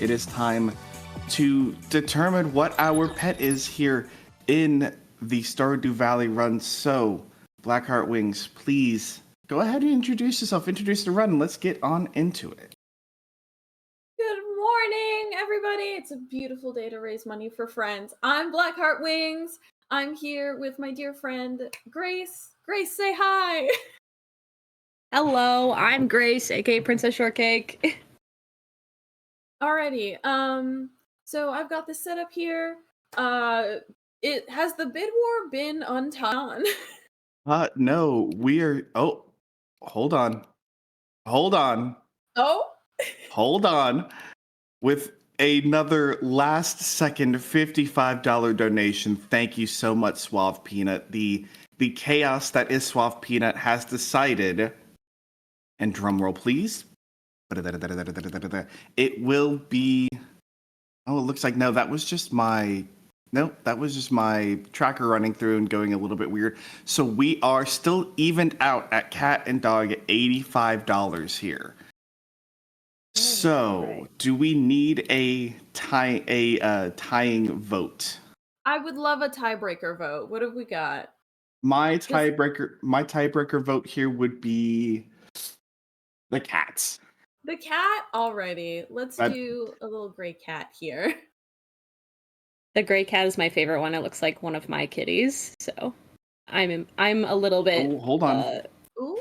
it is time to determine what our pet is here in the Stardew Valley run. So, Blackheartwings, please go ahead and introduce yourself, introduce the run, and let's get on into it. Good morning, everybody. It's a beautiful day to raise money for friends. I'm Blackheartwings. I'm here with my dear friend, Grace. Grace, say hi. Hello, I'm Grace, aka Princess Shortcake. Alrighty. So I've got this set up here. It has the bid war been undone? No, we are. Oh, hold on. Hold on. Oh? Hold on. With another last second $55 donation. Thank you so much, Suave Peanut. The chaos that is Suave Peanut has decided, and drumroll please. It will be. Oh, it looks like no, that was just my. Nope, that was just my tracker running through and going a little bit weird. So we are still evened out at cat and dog at $85 here. So, Right. do we need a tying vote? I would love a tiebreaker vote. What have we got? My tiebreaker vote here would be the cats. The cat? Alrighty. Let's do a little gray cat here. The gray cat is my favorite one. It looks like one of my kitties, so I'm a little bit. Oh, hold on. Ooh.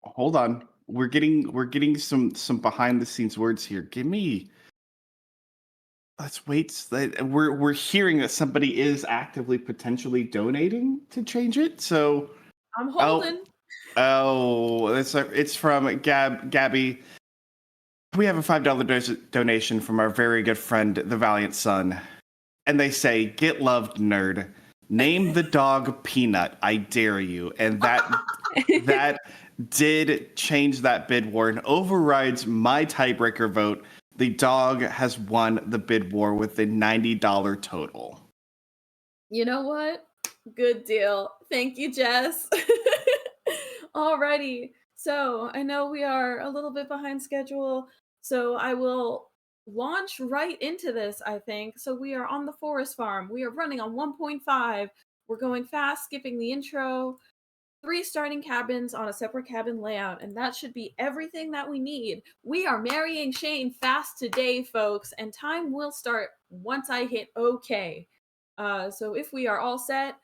Hold on. We're getting some behind the scenes words here. Give me. Let's wait. We're hearing that somebody is actively potentially donating to change it. So I'm holding. It's from Gabby. We have a $5 donation from our very good friend, the Valiant Son. And they say, "Get loved, nerd. Name the dog Peanut. I dare you." And that did change that bid war and overrides my tiebreaker vote. The dog has won the bid war with a $90 total. You know what? Good deal. Thank you, Jess. Alrighty. So I know we are a little bit behind schedule, so I will launch right into this, I think. So we are on the forest farm. We are running on 1.5. We're going fast, skipping the intro. 3 starting cabins on a separate cabin layout, and that should be everything that we need. We are marrying Shane fast today, folks, and time will start once I hit OK. So if we are all set,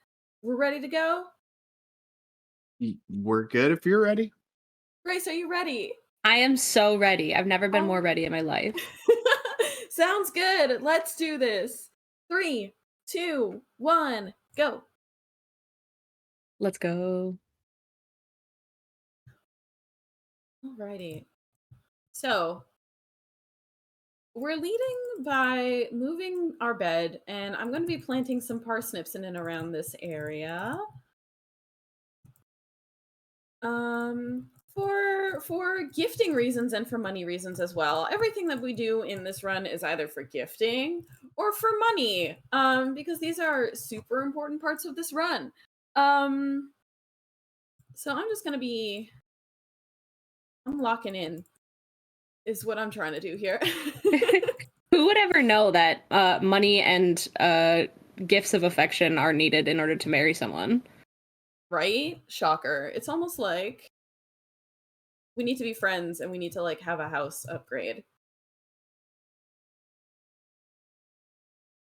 we're ready to go? We're good if you're ready. Grace, are you ready? I am so ready. I've never been more ready in my life. Sounds good. Let's do this. 3, 2, 1, go. Let's go. Alrighty. So we're leading by moving our bed, and I'm going to be planting some parsnips in and around this area. For gifting reasons and for money reasons as well. Everything that we do in this run is either for gifting or for money, because these are super important parts of this run. So I'm just gonna be, I'm locking in, is what I'm trying to do here. Who would ever know that money and gifts of affection are needed in order to marry someone? Right? Shocker. It's almost like we need to be friends and we need to like have a house upgrade.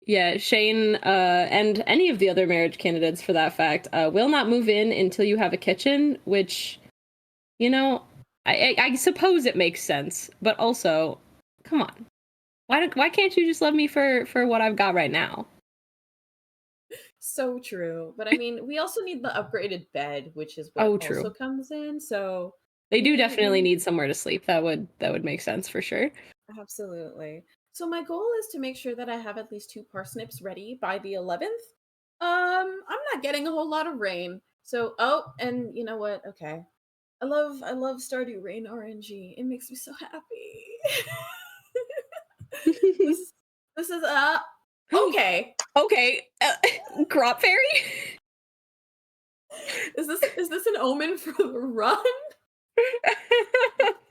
Yeah, Shane and any of the other marriage candidates for that fact will not move in until you have a kitchen, which, you know, I suppose it makes sense, but also, come on. Why can't you just love me for what I've got right now? So true. But I mean, we also need the upgraded bed, which is what also comes in. So they do definitely need somewhere to sleep. That would make sense for sure. Absolutely. So my goal is to make sure that I have at least 2 parsnips ready by the 11th. I'm not getting a whole lot of rain. So and you know what? Okay. I love Stardew Rain RNG. It makes me so happy. this is okay. Okay. Crop fairy? Is this an omen for the run?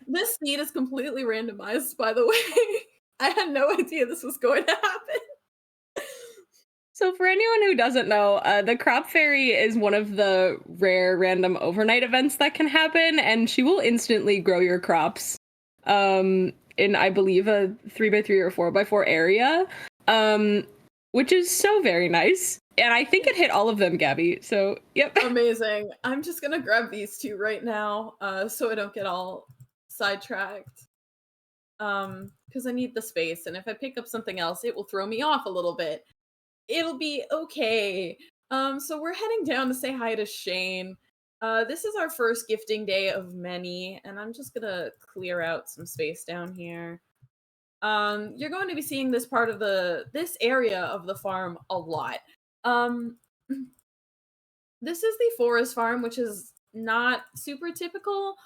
This seed is completely randomized, by the way. I had no idea this was going to happen. So for anyone who doesn't know, the crop fairy is one of the rare random overnight events that can happen, and she will instantly grow your crops. In I believe a 3x3 or 4x4 area, which is so very nice. And I think it hit all of them, Gabby. So yep. Amazing. I'm just gonna grab these two right now, so I don't get all sidetracked. Because I need the space, and if I pick up something else, it will throw me off a little bit. It'll be okay. So we're heading down to say hi to Shane. This is our first gifting day of many, and I'm just gonna clear out some space down here. You're going to be seeing this area of the farm a lot. Um, this is the forest farm, which is not super typical.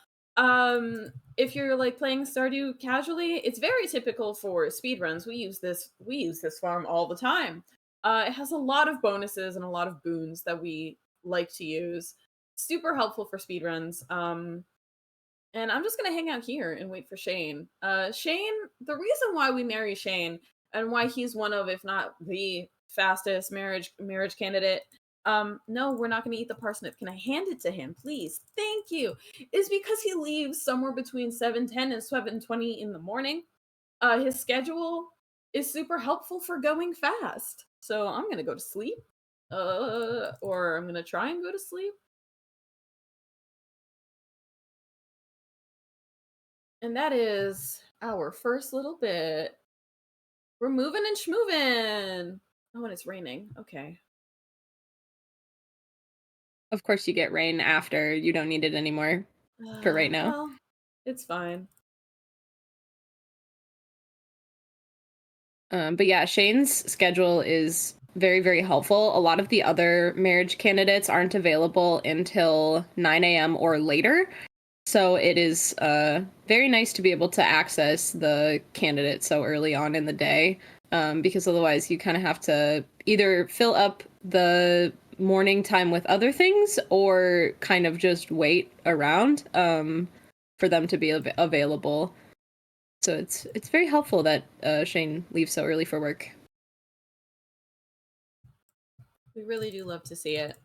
If you're like playing Stardew casually, it's very typical for speedruns. We use this farm all the time. It has a lot of bonuses and a lot of boons that we like to use. Super helpful for speedruns. And I'm just gonna hang out here and wait for Shane. Shane, the reason why we marry Shane and why he's one of, if not the fastest marriage candidate. No, we're not gonna eat the parsnip. Can I hand it to him, please? Thank you. Is because he leaves somewhere between 7:10 and 7:20 in the morning. His schedule is super helpful for going fast. So I'm gonna go to sleep. Or I'm gonna try and go to sleep. And that is our first little bit. We're moving and schmoving. Oh, and it's raining. Okay. Of course, you get rain after you don't need it anymore for right now. Well, it's fine. But yeah, Shane's schedule is very, very helpful. A lot of the other marriage candidates aren't available until 9 a.m. or later. So it is very nice to be able to access the candidate so early on in the day, because otherwise you kind of have to either fill up the morning time with other things or kind of just wait around for them to be available. So it's very helpful that Shane leaves so early for work. We really do love to see it.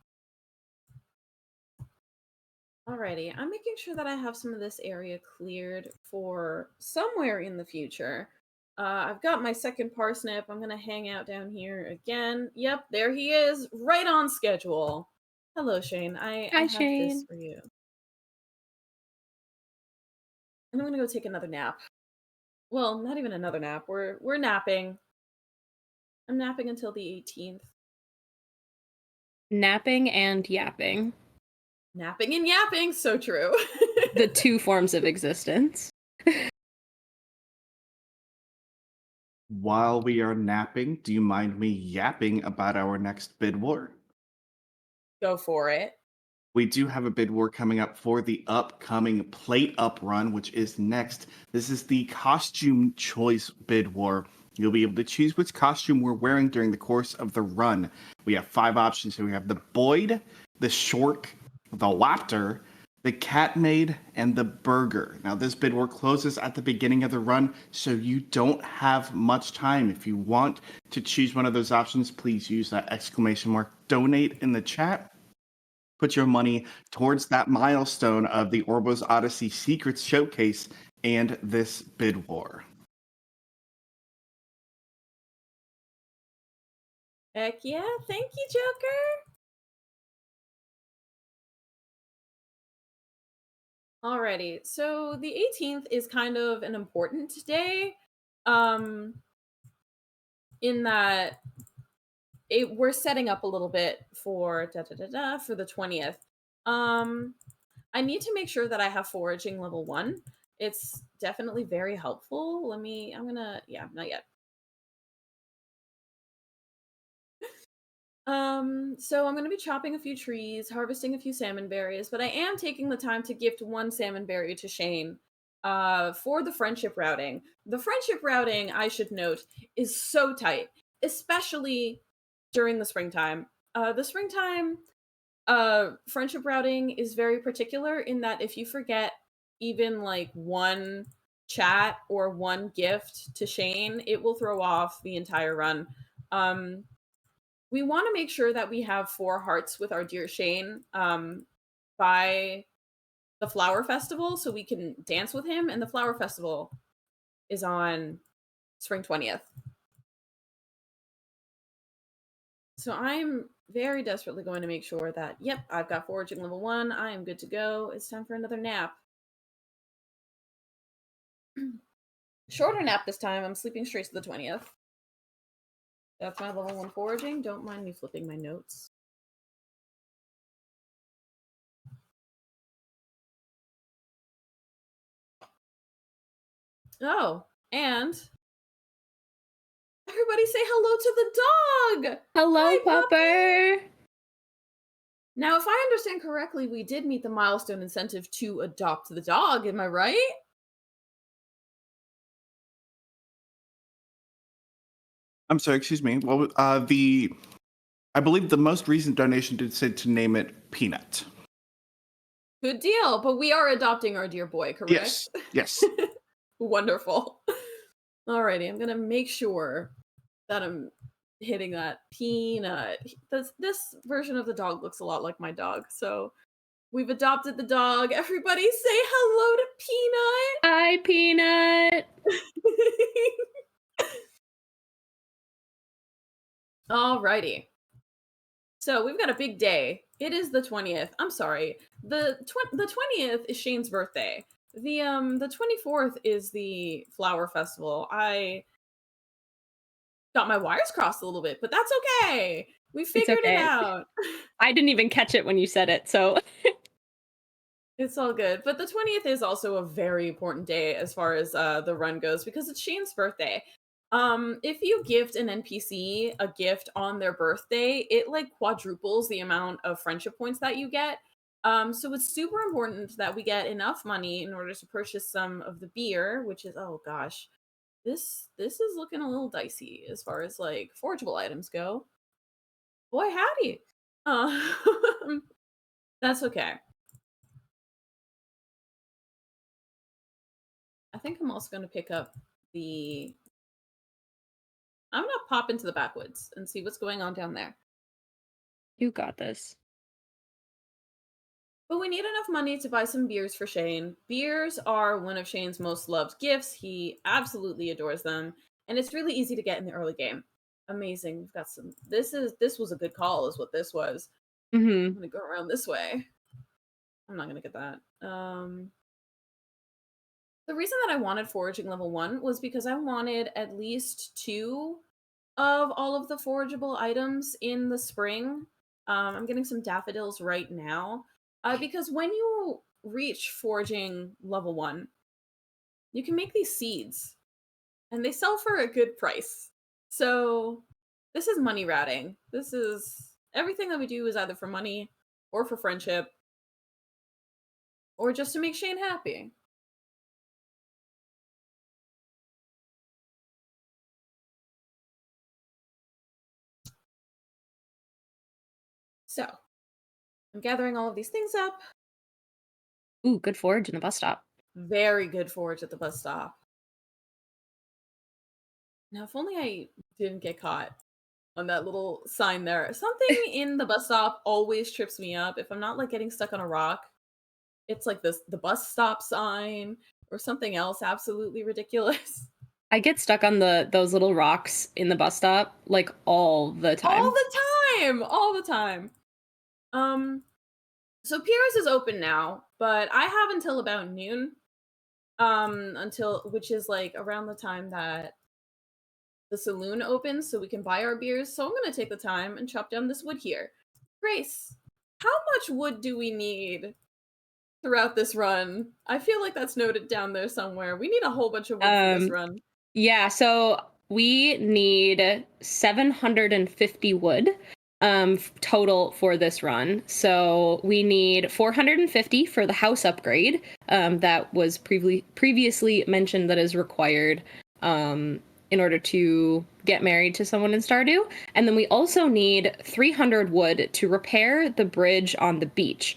Alrighty, I'm making sure that I have some of this area cleared for somewhere in the future. I've got my second parsnip. I'm gonna hang out down here again. Yep, there he is, right on schedule. Hello, Shane. I Hi, have this Shane. for you. And I'm gonna go take another nap. Well, not even another nap. We're napping. I'm napping until the 18th. Napping and yapping. Napping and yapping, so true. The two forms of existence. While we are napping, do you mind me yapping about our next bid war? Go for it. We do have a bid war coming up for the upcoming Plate Up run, which is next. This is the costume choice bid war. You'll be able to choose which costume we're wearing during the course of the run. We have 5 options. So we have the Boyd, the Shork, the Lapter, the Cat Maid, and the Burger. Now, this bid war closes at the beginning of the run, so you don't have much time. If you want to choose one of those options, please use that exclamation mark donate in the chat. Put your money towards that milestone of the Orbo's Odyssey Secrets Showcase and this bid war. Heck yeah. Thank you, Joker. Alrighty, so the 18th is kind of an important day, um, in that we're setting up a little bit for for the 20th. Um, I need to make sure that I have foraging level 1. It's definitely very helpful. Yeah, not yet. So I'm gonna be chopping a few trees, harvesting a few salmon berries, but I am taking the time to gift one salmon berry to Shane, for the friendship routing. The friendship routing, I should note, is so tight, especially during the springtime. The springtime, friendship routing is very particular in that if you forget even like one chat or one gift to Shane, it will throw off the entire run. We want to make sure that we have 4 hearts with our dear Shane by the Flower Festival so we can dance with him. And the Flower Festival is on spring 20th. So I'm very desperately going to make sure that, yep, I've got foraging level 1. I am good to go. It's time for another nap. Shorter nap this time. I'm sleeping straight to the 20th. That's my level 1 foraging. Don't mind me flipping my notes. Oh, and everybody say hello to the dog! Hello, Hi, Pupper! Now, if I understand correctly, we did meet the milestone incentive to adopt the dog, am I right? I'm sorry, excuse me. Well, I believe the most recent donation did say to name it Peanut. Good deal, but we are adopting our dear boy, correct? Yes, yes. Wonderful. Alrighty, I'm gonna make sure that I'm hitting that Peanut. This version of the dog looks a lot like my dog, so we've adopted the dog. Everybody say hello to Peanut! Hi, Peanut! Alrighty. So we've got a big day. It is the 20th. I'm sorry. The 20th is Shane's birthday. The 24th is the Flower Festival. I got my wires crossed a little bit, but that's okay. We figured it out. I didn't even catch it when you said it, so It's all good. But the 20th is also a very important day as far as the run goes because it's Shane's birthday. If you gift an NPC a gift on their birthday, it like quadruples the amount of friendship points that you get. So it's super important that we get enough money in order to purchase some of the beer, which is, oh gosh, this is looking a little dicey as far as like forageable items go. Boy howdy. That's okay. I think I'm also going to pick up the... I'm going to pop into the backwoods and see what's going on down there. you got this. But we need enough money to buy some beers for Shane. Beers are one of Shane's most loved gifts. He absolutely adores them. And it's really easy to get in the early game. Amazing. We've got some... This was a good call is what this was. Mm-hmm. I'm going to go around this way. I'm not going to get that. The reason that I wanted foraging level 1 was because I wanted at least 2 of all of the forageable items in the spring. I'm getting some daffodils right now. Because when you reach foraging level 1, you can make these seeds. And they sell for a good price. So this is money ratting. This is... Everything that we do is either for money, or for friendship, or just to make Shane happy. So, I'm gathering all of these things up. Ooh, good forage in the bus stop. Very good forage at the bus stop. Now, if only I didn't get caught on that little sign there. Something in the bus stop always trips me up. If I'm not like getting stuck on a rock, it's like the bus stop sign or something else absolutely ridiculous. I get stuck on those little rocks in the bus stop like all the time. All the time. So Pierce is open now, but I have until about noon. Which is like around the time that the saloon opens so we can buy our beers. So I'm going to take the time and chop down this wood here. Grace, how much wood do we need throughout this run? I feel like that's noted down there somewhere. We need a whole bunch of wood for this run. Yeah, so we need 750 wood total for this run. So we need 450 for the house upgrade that was previously mentioned that is required in order to get married to someone in Stardew. And then we also need 300 wood to repair the bridge on the beach.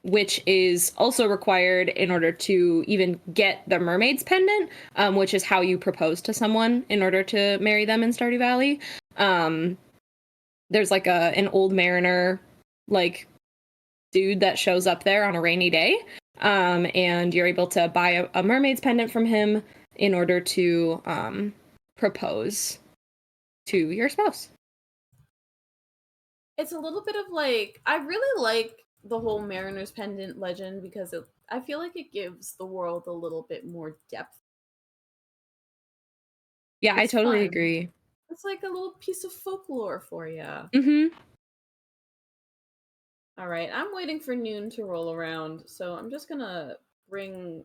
which is also required in order to even get the mermaid's pendant, which is how you propose to someone in order to marry them in Stardew Valley. There's like an old mariner, like, dude that shows up there on a rainy day, and you're able to buy a mermaid's pendant from him in order to propose to your spouse. It's a little bit of like, I really like the whole Mariner's Pendant legend because I feel like it gives the world a little bit more depth. Yeah, I It's totally fun. agree. It's like a little piece of folklore for you. Mm-hmm. All right, I'm waiting for noon to roll around, so I'm just gonna bring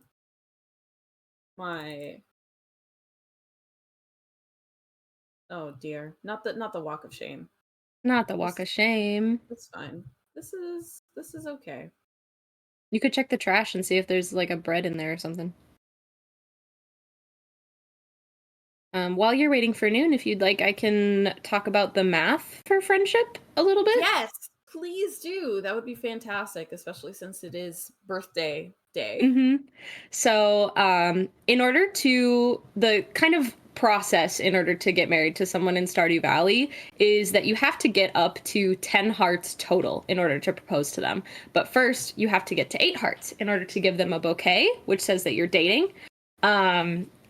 my. Oh dear, not the walk of shame. Not the walk of shame. That's fine. This is okay. You could check the trash and see if there's like a bread in there or something. While you're waiting for noon, if you'd like, I can talk about the math for friendship a little bit. Yes, please do. That would be fantastic, especially since it is birthday day. Mm-hmm. So, in order to the kind of process in order to get married to someone in Stardew Valley is that you have to get up to 10 hearts total in order to propose to them. But first, you have to get to 8 hearts in order to give them a bouquet, which says that you're dating.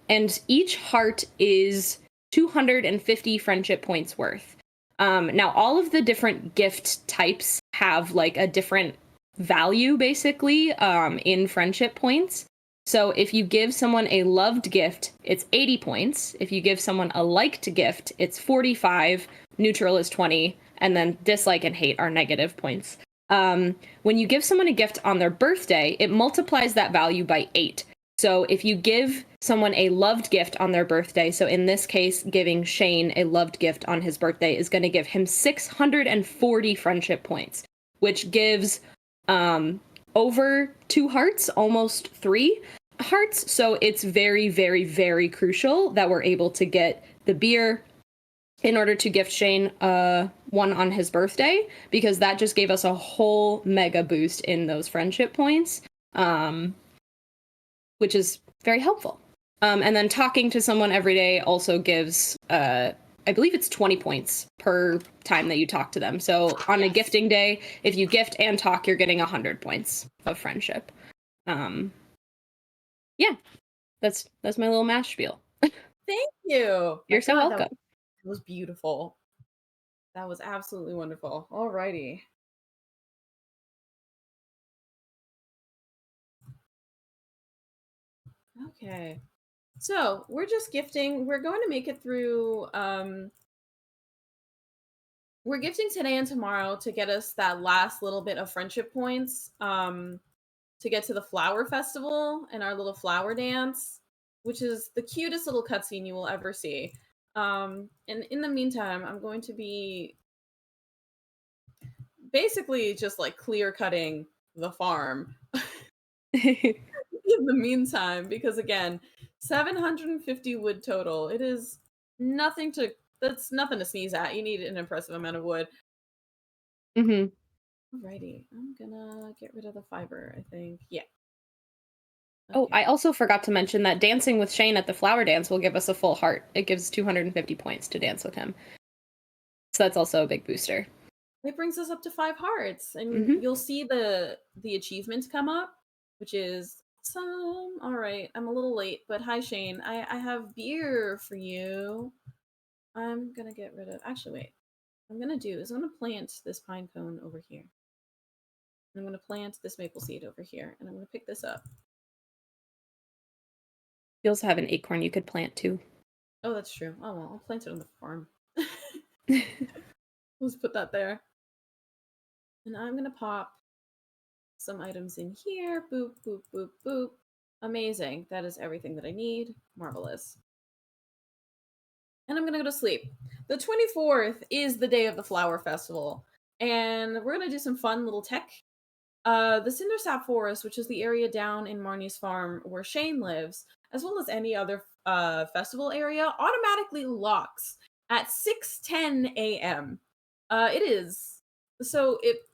And each heart is 250 friendship points worth. Now, all of the different gift types have like a different value, basically, in friendship points. So if you give someone a loved gift, it's 80 points. If you give someone a liked gift, it's 45. Neutral is 20. And then dislike and hate are negative points. When you give someone a gift on their birthday, it multiplies that value by 8. So if you give someone a loved gift on their birthday, so in this case, giving Shane a loved gift on his birthday is going to give him 640 friendship points, which gives over 2 hearts, almost 3 hearts. So it's very, very, very crucial that we're able to get the beer in order to gift Shane one on his birthday, because that just gave us a whole mega boost in those friendship points. Which is very helpful. And then talking to someone every day also gives, I believe it's 20 points per time that you talk to them. So on a gifting day, if you gift and talk, you're getting 100 points of friendship. Yeah, that's my little mash spiel. Thank you. You're so welcome. That was beautiful. That was absolutely wonderful. Alrighty. Okay. So we're just gifting. We're going to make it through. We're gifting today and tomorrow to get us that last little bit of friendship points. To get to the flower festival and our little flower dance, which is the cutest little cutscene you will ever see. And in the meantime, I'm going to be basically just like clear cutting the farm in the meantime, because again, 750 wood total. It is nothing to that's nothing to sneeze at. You need an impressive amount of wood. Mm-hmm. Alrighty, I'm gonna get rid of the fiber, I think. Yeah. Oh, Okay. I also forgot to mention that dancing with Shane at the flower dance will give us a full heart. It gives 250 points to dance with him. So that's also a big booster. It brings us up to 5 hearts, and Mhm. you'll see the achievement come up, which is awesome. All right, I'm a little late, but hi Shane. I have beer for you. I'm gonna get rid of. Actually, wait. What I'm gonna do is I'm gonna plant this pine cone over here. And I'm gonna plant this maple seed over here, and I'm gonna pick this up. You also have an acorn you could plant too. Oh, that's true. Oh well, I'll plant it on the farm. Let's put that there. And I'm gonna pop some items in here. Boop, boop, boop, boop. Amazing. That is everything that I need. Marvelous. And I'm gonna go to sleep. The 24th is the day of the flower festival, and we're gonna do some fun little tech. The Cindersap Forest, which is the area down in Marnie's farm where Shane lives, as well as any other festival area, automatically locks at 6:10 a.m. It is so it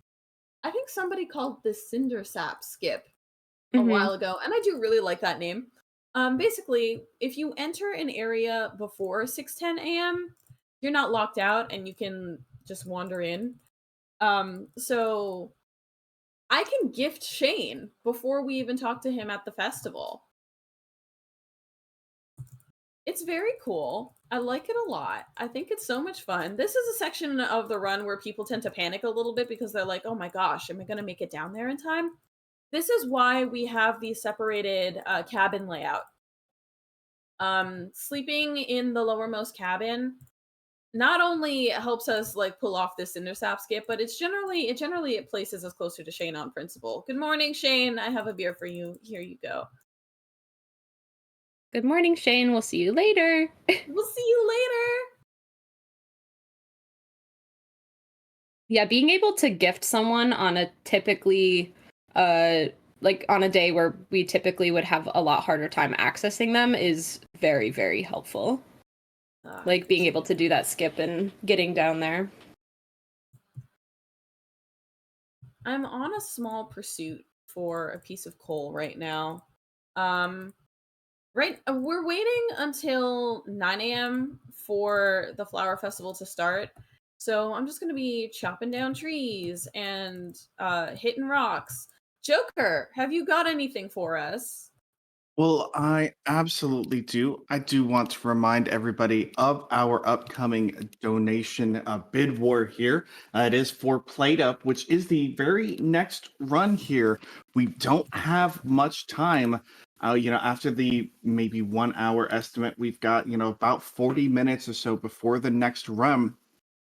I think somebody called this Cinder Sap skip a Mm-hmm. while ago, and I do really like that name. Basically, if you enter an area before 6:10 a.m., you're not locked out and you can just wander in. So I can gift Shane before we even talk to him at the festival. It's very cool. I like it a lot. I think it's so much fun. This is a section of the run where people tend to panic a little bit because they're like, "Oh my gosh, am I going to make it down there in time?" This is why we have the separated cabin layout. Sleeping in the lowermost cabin not only helps us like pull off this intersap skip, but it generally it places us closer to Shane on principle. Good morning, Shane. I have a beer for you. Here you go. Good morning, Shane. We'll see you later. We'll see you later. Yeah, being able to gift someone on a typically, like on a day where we typically would have a lot harder time accessing them is very, very helpful. Like being able to do that skip and getting down there. I'm on a small pursuit for a piece of coal right now. Um, we're waiting until 9 a.m. for the flower festival to start. So I'm just gonna be chopping down trees and hitting rocks. Joker, have you got anything for us? Well, I absolutely do. I do want to remind everybody of our upcoming donation bid war here. It is for Plate Up, which is the very next run here. We don't have much time. After the maybe 1 hour estimate, we've got, about 40 minutes or so before the next run.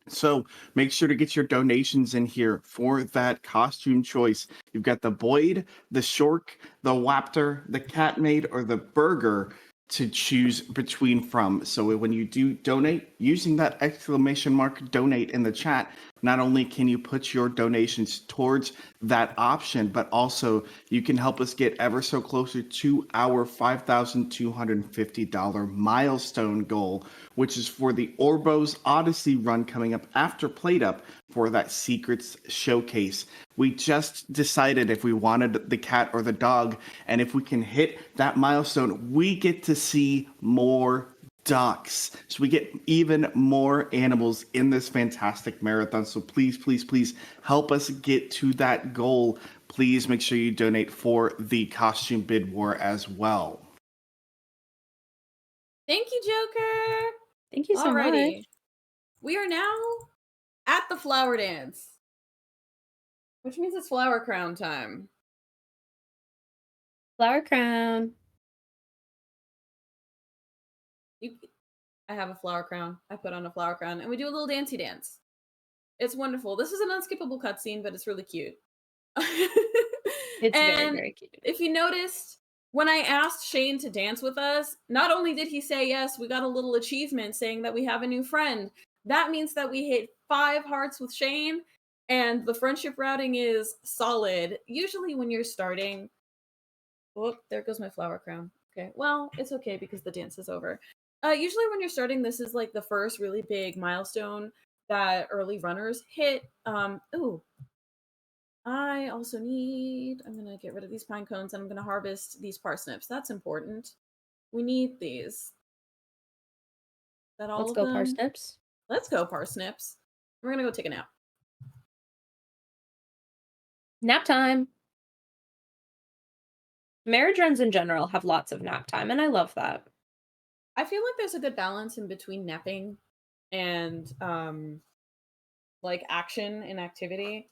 So make sure to get your donations in here for that costume choice. You've got the Boyd, the Shork, the Waptor, the Catmaid, or the Burger to choose between from. So when you do donate, using that exclamation mark donate in the chat, not only can you put your donations towards that option, but also you can help us get ever so closer to our $5,250 milestone goal, which is for the Orbos Odyssey run coming up after Plate Up for that Secrets Showcase. We just decided if we wanted the cat or the dog, and if we can hit that milestone, we get to see more ducks. So we get even more animals in this fantastic marathon. So please, please, please help us get to that goal. Please make sure you donate for the costume bid war as well. Thank you, Joker. Thank you so Alrighty. much. We are now at the flower dance, which means it's flower crown time. Flower crown. I have a flower crown. I put on a flower crown, and we do a little dancey dance. It's wonderful. This is an unskippable cutscene, but it's really cute. It's very, And very cute. if you noticed, when I asked Shane to dance with us, not only did he say yes, we got a little achievement saying that we have a new friend. That means that we hit 5 hearts with Shane, and the friendship routing is solid. Usually, when you're starting, oh, there goes my flower crown. Okay, well, it's okay because the dance is over. Usually, when you're starting, this is like the first really big milestone that early runners hit. Ooh, I also need, I'm going to get rid of these pine cones and I'm going to harvest these parsnips. That's important. We need these. Is that all Let's of go them? parsnips. Let's go parsnips. We're going to go take a nap. Nap time. Marriage runs in general have lots of nap time, and I love that. I feel like there's a good balance in between napping and like action and activity.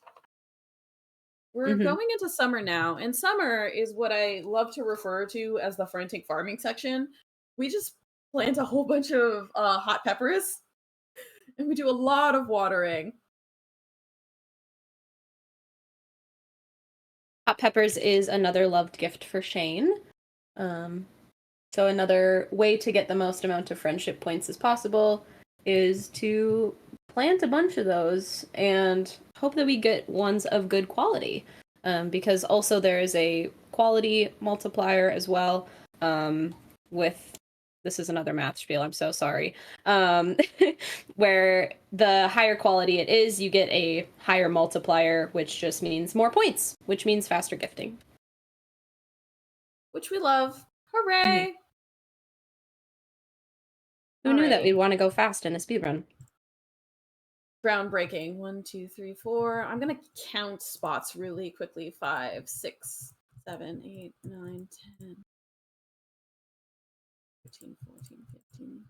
We're going into summer now, and summer is what I love to refer to as the frantic farming section. We just plant a whole bunch of hot peppers, and we do a lot of watering. Hot peppers is another loved gift for Shane. So another way to get the most amount of friendship points as possible is to plant a bunch of those and hope that we get ones of good quality. Because also there is a quality multiplier as well, with this is another math spiel, I'm so sorry. Where the higher quality it is, you get a higher multiplier, which just means more points, which means faster gifting. Which we love. Hooray! Who knew that Alrighty. we'd want to go fast in a speedrun? Groundbreaking. 1, 2, 3, 4. I'm gonna count spots really quickly. 5, 6, 7, 8, 9, 10, 13, 14, 15.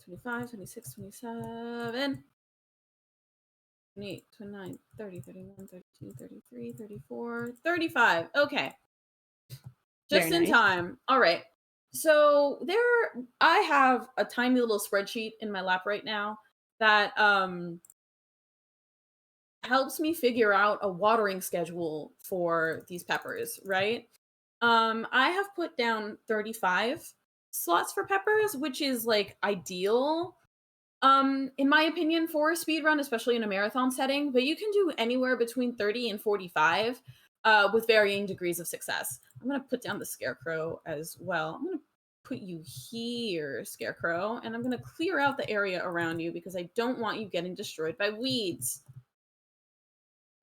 25, 26, 27, 28, 29, 30, 31, 32, 33, 34, 35. Okay. Just Very in nice. time. All right. So I have a tiny little spreadsheet in my lap right now that helps me figure out a watering schedule for these peppers, right? I have put down 35 slots for peppers, which is like ideal in my opinion for a speed run, especially in a marathon setting, but you can do anywhere between 30 and 45 with varying degrees of success. I'm going to put down the scarecrow as well. I'm going to put you here, scarecrow, and I'm going to clear out the area around you because I don't want you getting destroyed by weeds.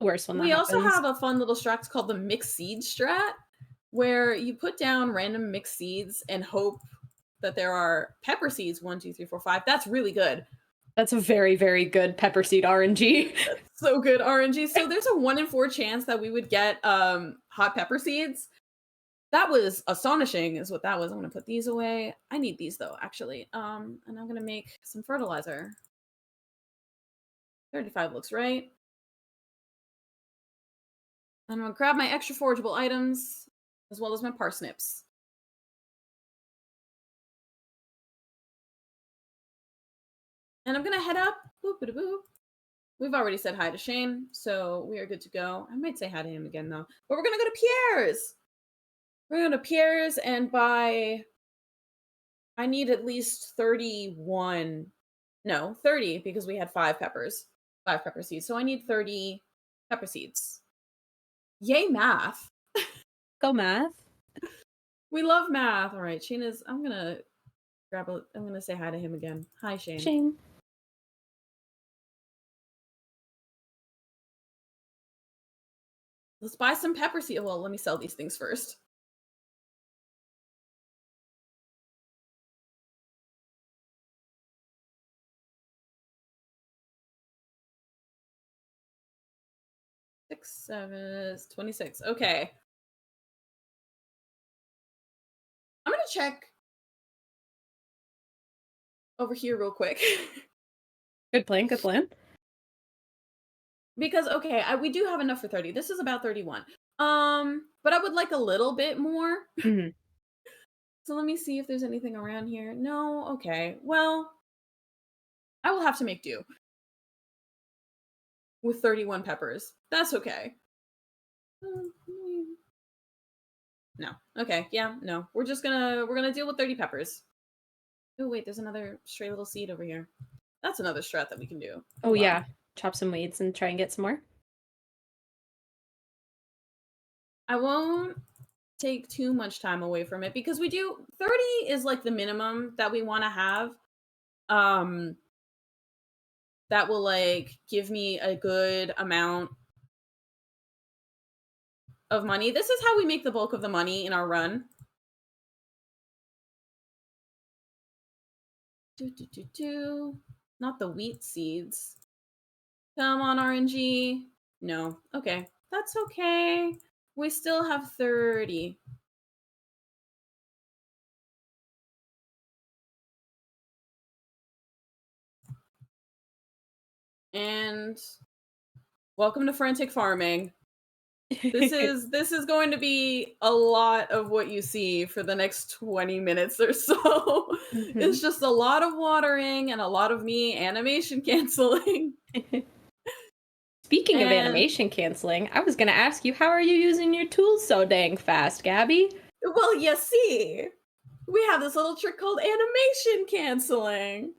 Worse when that We also happens. have a fun little strat called the mixed seed strat, where you put down random mixed seeds and hope that there are pepper seeds. 1, 2, 3, 4, 5. That's really good. That's a very, very good pepper seed RNG. That's so good RNG. So there's a 1 in 4 chance that we would get hot pepper seeds. That was astonishing, is what that was. I'm gonna put these away. I need these though, actually. And I'm gonna make some fertilizer. 35 looks right. And I'm gonna grab my extra forageable items as well as my parsnips. And I'm gonna head up. Boop boop boop. We've already said hi to Shane, so we are good to go. I might say hi to him again though. But we're gonna go to Pierre's. We're going to Pierre's and buy. I need at least 31. No, 30 because we had 5 peppers. 5 pepper seeds. So I need 30 pepper seeds. Yay, math. Go math. We love math. All right, Shane is. I'm going to I'm going to say hi to him again. Hi, Shane. Shane. Let's buy some pepper seed. Well, let me sell these things first. Six, 7, 26. Okay. I'm going to check over here real quick. Good plan, good plan. Because okay, we do have enough for 30. This is about 31. But I would like a little bit more. Mm-hmm. So let me see if there's anything around here. No, okay. Well, I will have to make do with 31 peppers. That's okay. No. Okay, yeah, no. We're gonna deal with 30 peppers. Oh wait, there's another stray little seed over here. That's another strat that we can do. Oh wow. yeah. Chop some weeds and try and get some more. I won't take too much time away from it because we do 30 is like the minimum that we want to have. That will like give me a good amount of money. This is how we make the bulk of the money in our run. Not the wheat seeds. Come on, RNG. No. Okay. That's okay. We still have 30. And welcome to Frantic Farming. This is going to be a lot of what you see for the next 20 minutes or so. Mm-hmm. It's just a lot of watering and a lot of me animation canceling. Speaking of animation canceling, I was gonna ask you, how are you using your tools so dang fast, Gabby? Well, you see, we have this little trick called animation canceling.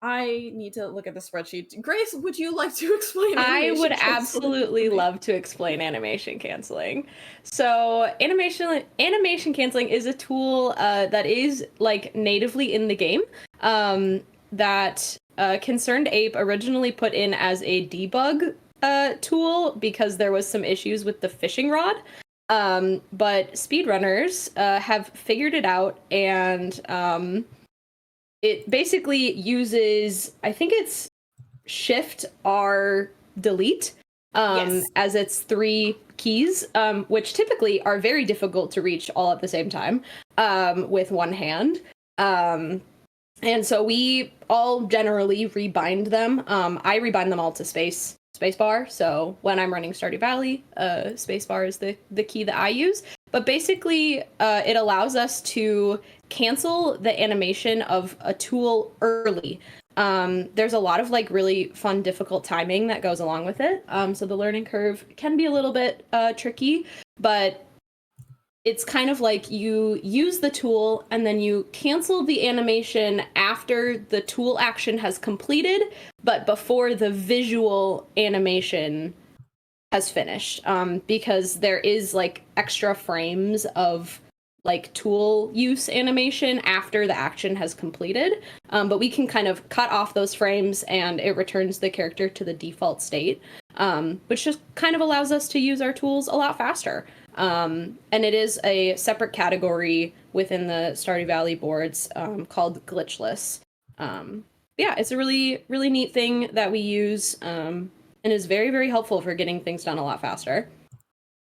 I need to look at the spreadsheet. Grace, would you like to explain I animation would canceling absolutely to me? love to explain animation canceling. So animation canceling is a tool that is like natively in the game that Concerned Ape originally put in as a debug tool because there was some issues with the fishing rod. But speedrunners have figured it out, and it basically uses, I think it's Shift R delete Yes. as its 3 keys, which typically are very difficult to reach all at the same time with one hand. And so we all generally rebind them. I rebind them all to spacebar. So when I'm running Stardew Valley, spacebar is the key that I use. But basically, it allows us to cancel the animation of a tool early. There's a lot of like really fun, difficult timing that goes along with it. So the learning curve can be a little bit tricky, but it's kind of like you use the tool and then you cancel the animation after the tool action has completed, but before the visual animation has finished. Because there is like extra frames of like tool use animation after the action has completed. But we can kind of cut off those frames and it returns the character to the default state, which just kind of allows us to use our tools a lot faster. And it is a separate category within the Stardew Valley boards called glitchless. Yeah, it's a really, really neat thing that we use and is very, very helpful for getting things done a lot faster.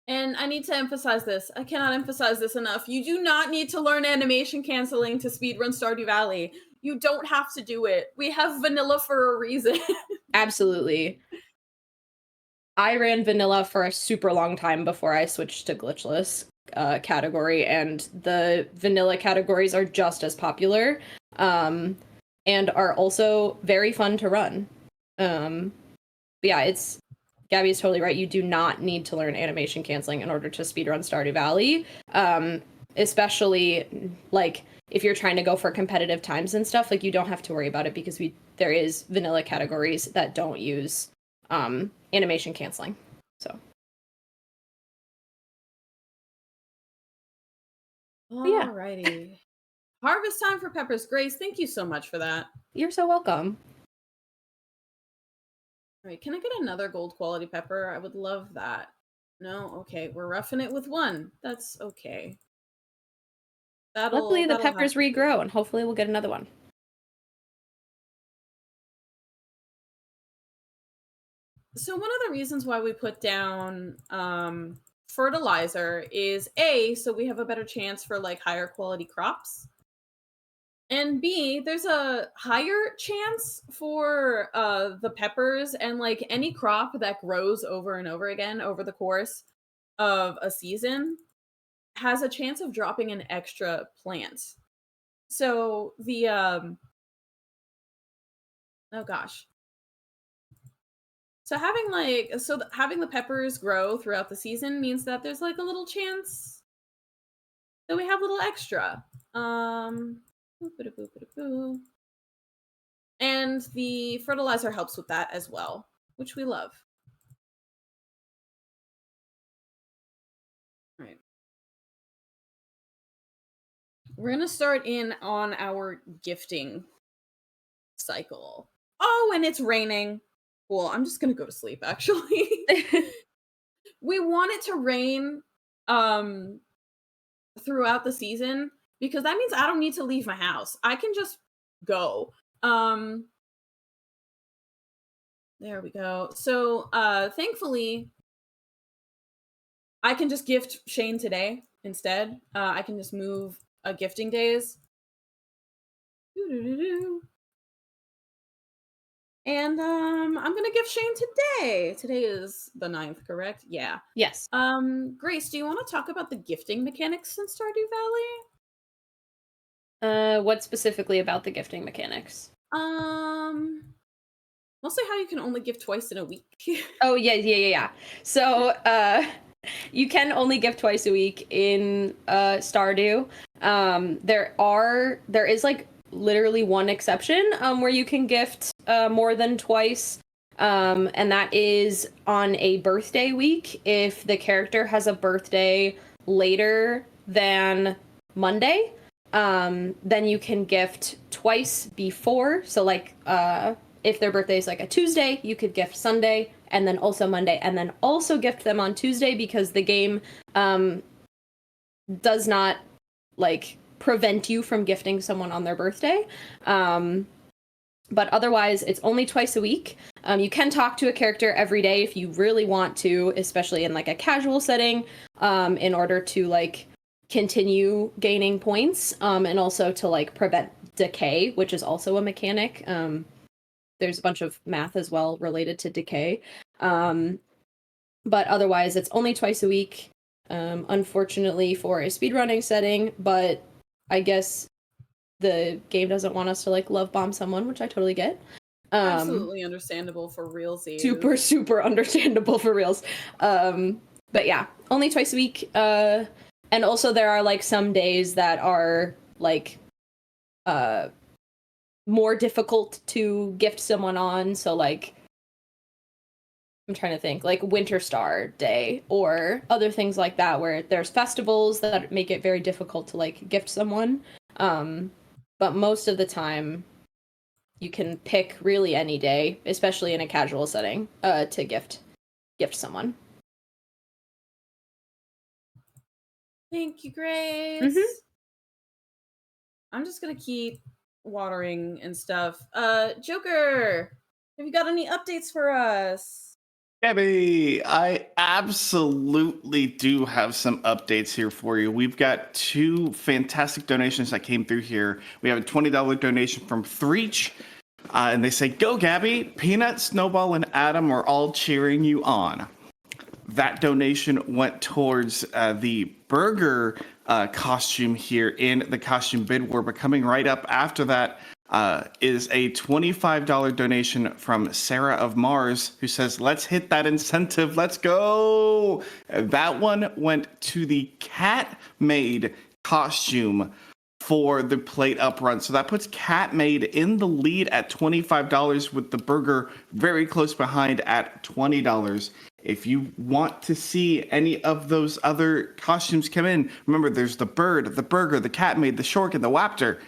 And I need to emphasize this. I cannot emphasize this enough. You do not need to learn animation canceling to speedrun Stardew Valley. You don't have to do it. We have vanilla for a reason. Absolutely. I ran vanilla for a super long time before I switched to glitchless category, and the vanilla categories are just as popular and are also very fun to run. But yeah, Gabby is totally right. You do not need to learn animation canceling in order to speedrun Stardew Valley, especially like if you're trying to go for competitive times and stuff. Like you don't have to worry about it because there is vanilla categories that don't use animation canceling. So yeah. Alrighty. Harvest time for peppers. Grace, thank you so much for that. You're so welcome. All right, can I get another gold quality pepper? I would love that. No, okay, we're roughing it with one. That's okay. Luckily, the that'll peppers have to do. regrow, and hopefully we'll get another one. So one of the reasons why we put down fertilizer is A, so we have a better chance for like higher quality crops. And B, there's a higher chance for the peppers and like any crop that grows over and over again over the course of a season has a chance of dropping an extra plant. So the oh gosh. So having the peppers grow throughout the season means that there's like a little chance that we have a little extra. Boop-a-da-boop-a-da-boo. And the fertilizer helps with that as well, which we love. All right. We're going to start in on our gifting cycle. Oh, and it's raining. Cool. I'm just going to go to sleep, actually. We want it to rain throughout the season because that means I don't need to leave my house. I can just go. There we go. So thankfully I can just gift Shane today instead. I can just move gifting days. Doo-doo-doo-doo. And I'm gonna gift Shane today. Today is the 9th, correct? Yeah. Yes. Grace, do you want to talk about the gifting mechanics in Stardew Valley? What specifically about the gifting mechanics? Mostly how you can only gift twice in a week. Oh yeah. So you can only gift twice a week in Stardew. There is like literally one exception where you can gift more than twice. And that is on a birthday week. If the character has a birthday later than Monday, then you can gift twice before. So like if their birthday is like a Tuesday, you could gift Sunday and then also Monday and then also gift them on Tuesday, because the game does not like prevent you from gifting someone on their birthday. But otherwise, it's only twice a week. You can talk to a character every day if you really want to, especially in like a casual setting, in order to like continue gaining points, and also to like prevent decay, which is also a mechanic. There's a bunch of math as well related to decay. But otherwise, it's only twice a week, unfortunately for a speedrunning setting, but I guess the game doesn't want us to like love bomb someone, which I totally get. Absolutely understandable for realsies. Super understandable for reals. But yeah, only twice a week. And also there are like some days that are like more difficult to gift someone on. So like I'm trying to think, like Winter Star Day or other things like that, where there's festivals that make it very difficult to like gift someone. But most of the time, you can pick really any day, especially in a casual setting, to gift someone. Thank you, Grace. Mhm. I'm just gonna keep watering and stuff. Joker, have you got any updates for us? Gabby, I absolutely do have some updates here for you. We've got two fantastic donations that came through here. We have a $20 donation from Threech, and they say, "Go, Gabby! Peanut, Snowball, and Adam are all cheering you on." That donation went towards the burger costume here in the costume bid war. But coming right up after that is a $25 donation from Sarah of Mars, who says, "Let's hit that incentive. Let's go." That one went to the cat made costume for the plate up run. So that puts Cat Made in the lead at $25, with the burger very close behind at $20. If you want to see any of those other costumes come in, remember there's the bird, the burger, the cat made, the shork, and the waptor.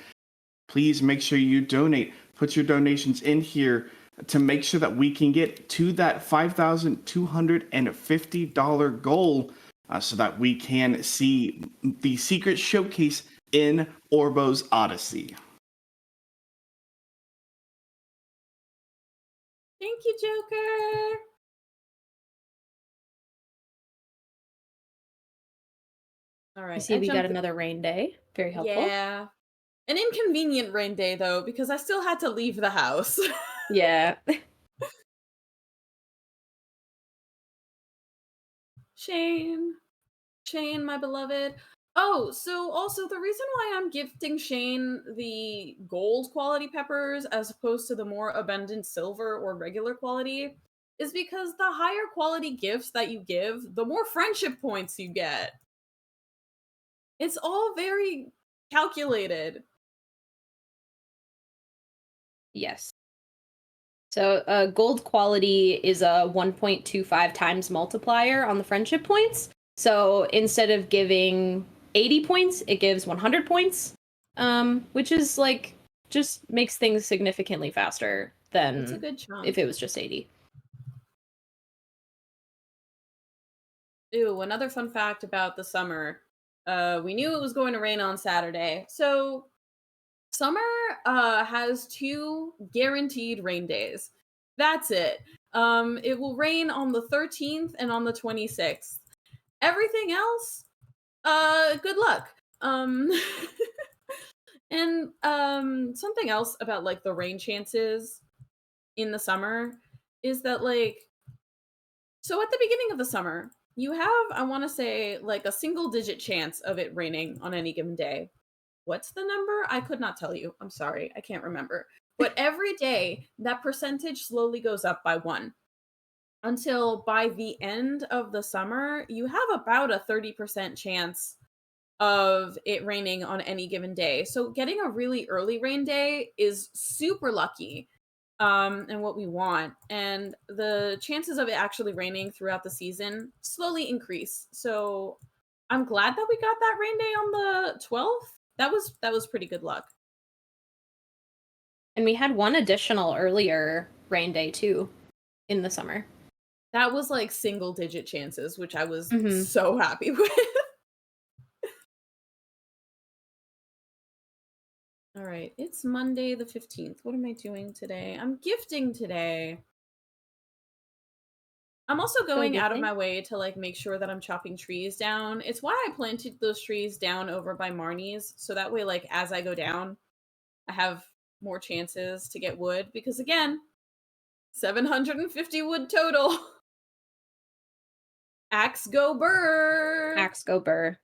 Please make sure you donate. Put your donations in here to make sure that we can get to that $5,250 goal, so that we can see the secret showcase in Orbo's Odyssey. Thank you, Joker. All right. I see we got another rain day. Very helpful. Yeah. An inconvenient rain day, though, because I still had to leave the house. Yeah. Shane, my beloved. Oh, so also the reason why I'm gifting Shane the gold quality peppers as opposed to the more abundant silver or regular quality is because the higher quality gifts that you give, the more friendship points you get. It's all very calculated. Yes. So gold quality is a 1.25 times multiplier on the friendship points. So instead of giving 80 points, it gives 100 points, which is like just makes things significantly faster It's a than good chunk. if it was just 80. Ooh, another fun fact about the summer. We knew it was going to rain on Saturday. So summer has 2 guaranteed rain days. That's it. It will rain on the 13th and on the 26th. Everything else, good luck. And something else about like the rain chances in the summer is that like so at the beginning of the summer, you have, I want to say, like a single digit chance of it raining on any given day. What's the number? I could not tell you. I'm sorry. I can't remember. But every day, that percentage slowly goes up by 1 until by the end of the summer, you have about a 30% chance of it raining on any given day. So getting a really early rain day is super lucky, and what we want. And the chances of it actually raining throughout the season slowly increase. So I'm glad that we got that rain day on the 12th. That was pretty good luck. And we had one additional earlier rain day too in the summer. That was like single digit chances, which I was Mhm. so happy with. All right, it's Monday the 15th. What am I doing today? I'm gifting today. I'm also Still going out of gifting? my way to like make sure that I'm chopping trees down. It's why I planted those trees down over by Marnie's, so that way like as I go down, I have more chances to get wood because again, 750 wood total. Axe go burr. Axe go burr.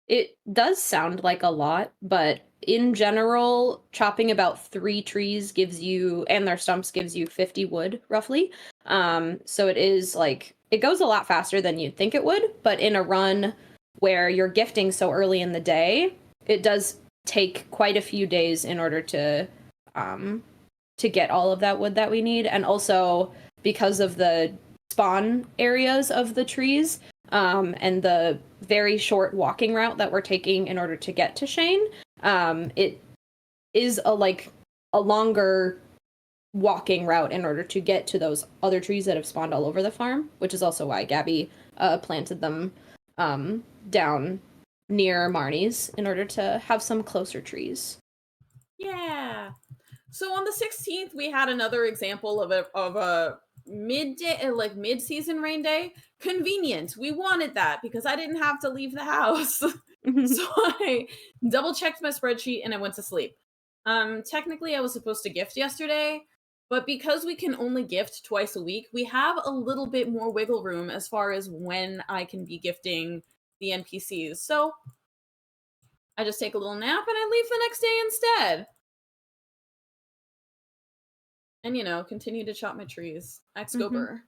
It does sound like a lot, but in general, chopping about 3 trees gives you, and their stumps gives you 50 wood, roughly. So it is like, it goes a lot faster than you'd think it would, but in a run where you're gifting so early in the day, it does take quite a few days in order to get all of that wood that we need. And also, because of the spawn areas of the trees, and the very short walking route that we're taking in order to get to Shane, it is a longer walking route in order to get to those other trees that have spawned all over the farm, which is also why Gabby planted them down near Marnie's in order to have some closer trees. Yeah. So on the 16th, we had another example of a midday, like mid-season rain day. Convenient. We wanted that because I didn't have to leave the house. So I double checked my spreadsheet and I went to sleep. Technically, I was supposed to gift yesterday, but because we can only gift twice a week, we have a little bit more wiggle room as far as when I can be gifting the NPCs. So I just take a little nap and I leave the next day instead. And, continue to chop my trees. Axe go burr.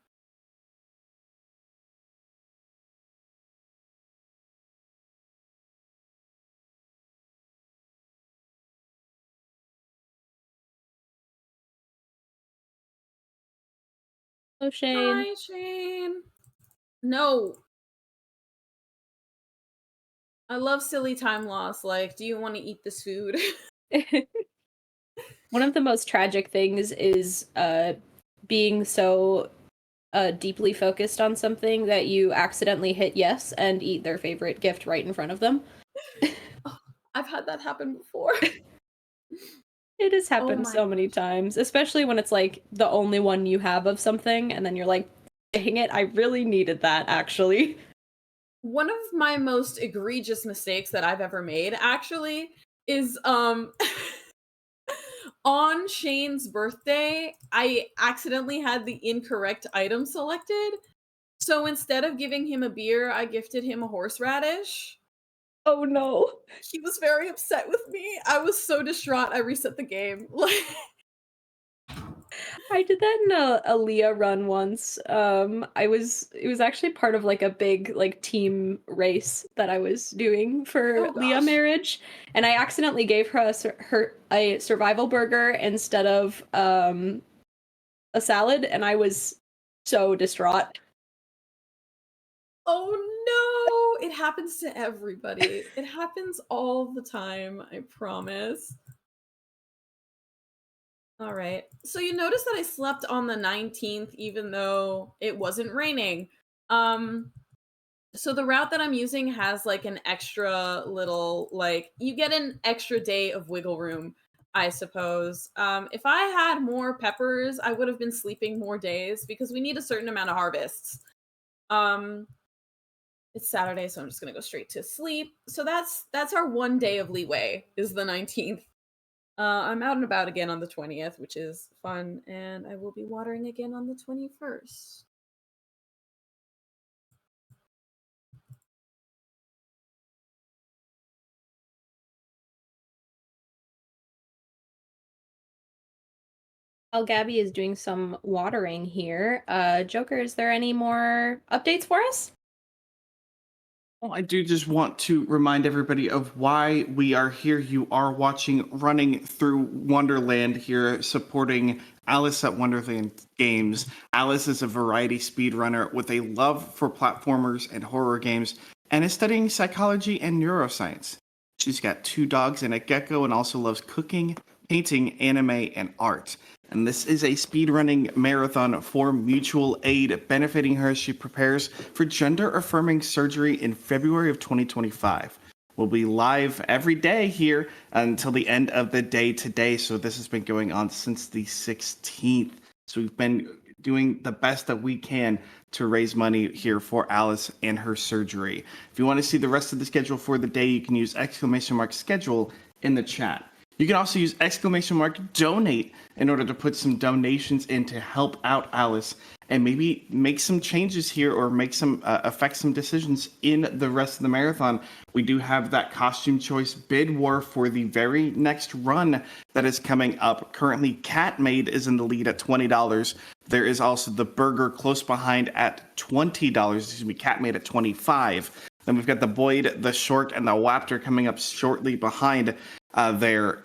Oh, Shane. Hi, Shane. No. I love silly time loss. Like, do you want to eat this food? One of the most tragic things is being so deeply focused on something that you accidentally hit yes and eat their favorite gift right in front of them. Oh, I've had that happen before. It has Oh happened my so many gosh. times, especially when it's like the only one you have of something, and then you're like, dang it, I really needed that actually. One of my most egregious mistakes that I've ever made actually is on Shane's birthday, I accidentally had the incorrect item selected. So instead of giving him a beer, I gifted him a horseradish. Oh no. He was very upset with me. I was so distraught. I reset the game. Like, I did that in a Leah run once. It was actually part of like a big like team race that I was doing for oh Leah gosh. marriage, and I accidentally gave her a survival burger instead of a salad, and I was so distraught. Oh no! It happens to everybody. It happens all the time, I promise. All right. So you notice that I slept on the 19th even though it wasn't raining. Um so the route that I'm using has like an extra little like you get an extra day of wiggle room, I suppose. If I had more peppers, I would have been sleeping more days because we need a certain amount of harvests. Um it's Saturday, so I'm just gonna go straight to sleep. So that's our one day of leeway is the 19th. I'm out and about again on the 20th, which is fun, and I will be watering again on the 21st. While Gabby is doing some watering here, Joker, is there any more updates for us? Well, I do just want to remind everybody of why we are here. You are watching Running Through Wonderland here, supporting Alice at Wonderland Games. Alice is a variety speedrunner with a love for platformers and horror games, and is studying psychology and neuroscience. She's got 2 dogs and a gecko, and also loves cooking, painting, anime, and art. And this is a speedrunning marathon for mutual aid, benefiting her as she prepares for gender-affirming surgery in February of 2025. We'll be live every day here until the end of the day today. So this has been going on since the 16th. So we've been doing the best that we can to raise money here for Alice and her surgery. If you want to see the rest of the schedule for the day, you can use !schedule in the chat. You can also use !donate in order to put some donations in to help out Alice and maybe make some changes here or make some affect some decisions in the rest of the marathon. We do have that costume choice bid war for the very next run that is coming up. Currently, Cat Maid is in the lead at $20. There is also the burger close behind at $20. Excuse me, Cat Maid at $25. Then we've got the Boyd, the Short, and the Waptor coming up shortly behind there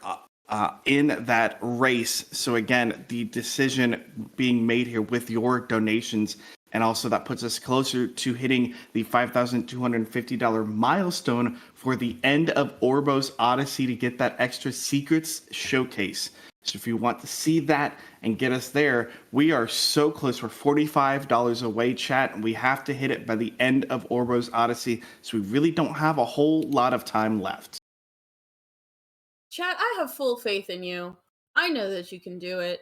in that race. So again, the decision being made here with your donations, and also that puts us closer to hitting the $5,250 milestone for the end of Orbo's Odyssey to get that extra secrets showcase. So if you want to see that and get us there, we are so close. We're $45 away, chat, and we have to hit it by the end of Orbo's Odyssey. So we really don't have a whole lot of time left. Chat, I have full faith in you. I know that you can do it.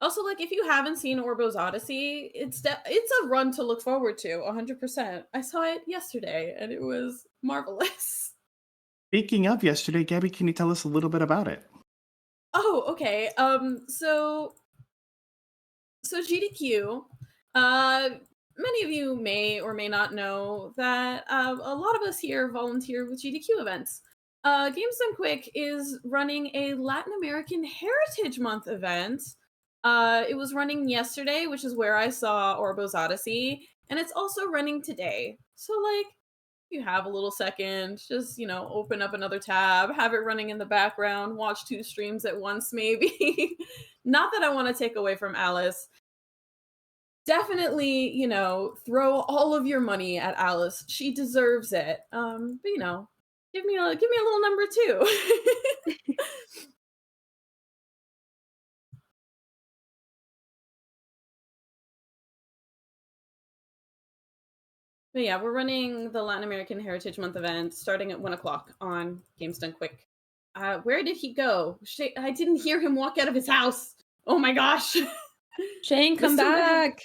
Also, like, if you haven't seen Orbo's Odyssey, it's a run to look forward to, 100%. I saw it yesterday, and it was marvelous. Speaking of yesterday, Gabby, can you tell us a little bit about it? Oh, okay. So GDQ, many of you may or may not know that a lot of us here volunteer with GDQ events. Games Done Quick is running a Latin American Heritage Month event. It was running yesterday, which is where I saw Orbo's Odyssey, and it's also running today. So, like, you have a little second, just, open up another tab, have it running in the background, watch 2 streams at once, maybe. Not that I want to take away from Alice. Definitely, throw all of your money at Alice. She deserves it. But give me a little number too. But yeah, we're running the Latin American Heritage Month event starting at 1 o'clock on Games Done Quick. Where did he go? I didn't hear him walk out of his house. Oh my gosh. Shane, come Mr. back.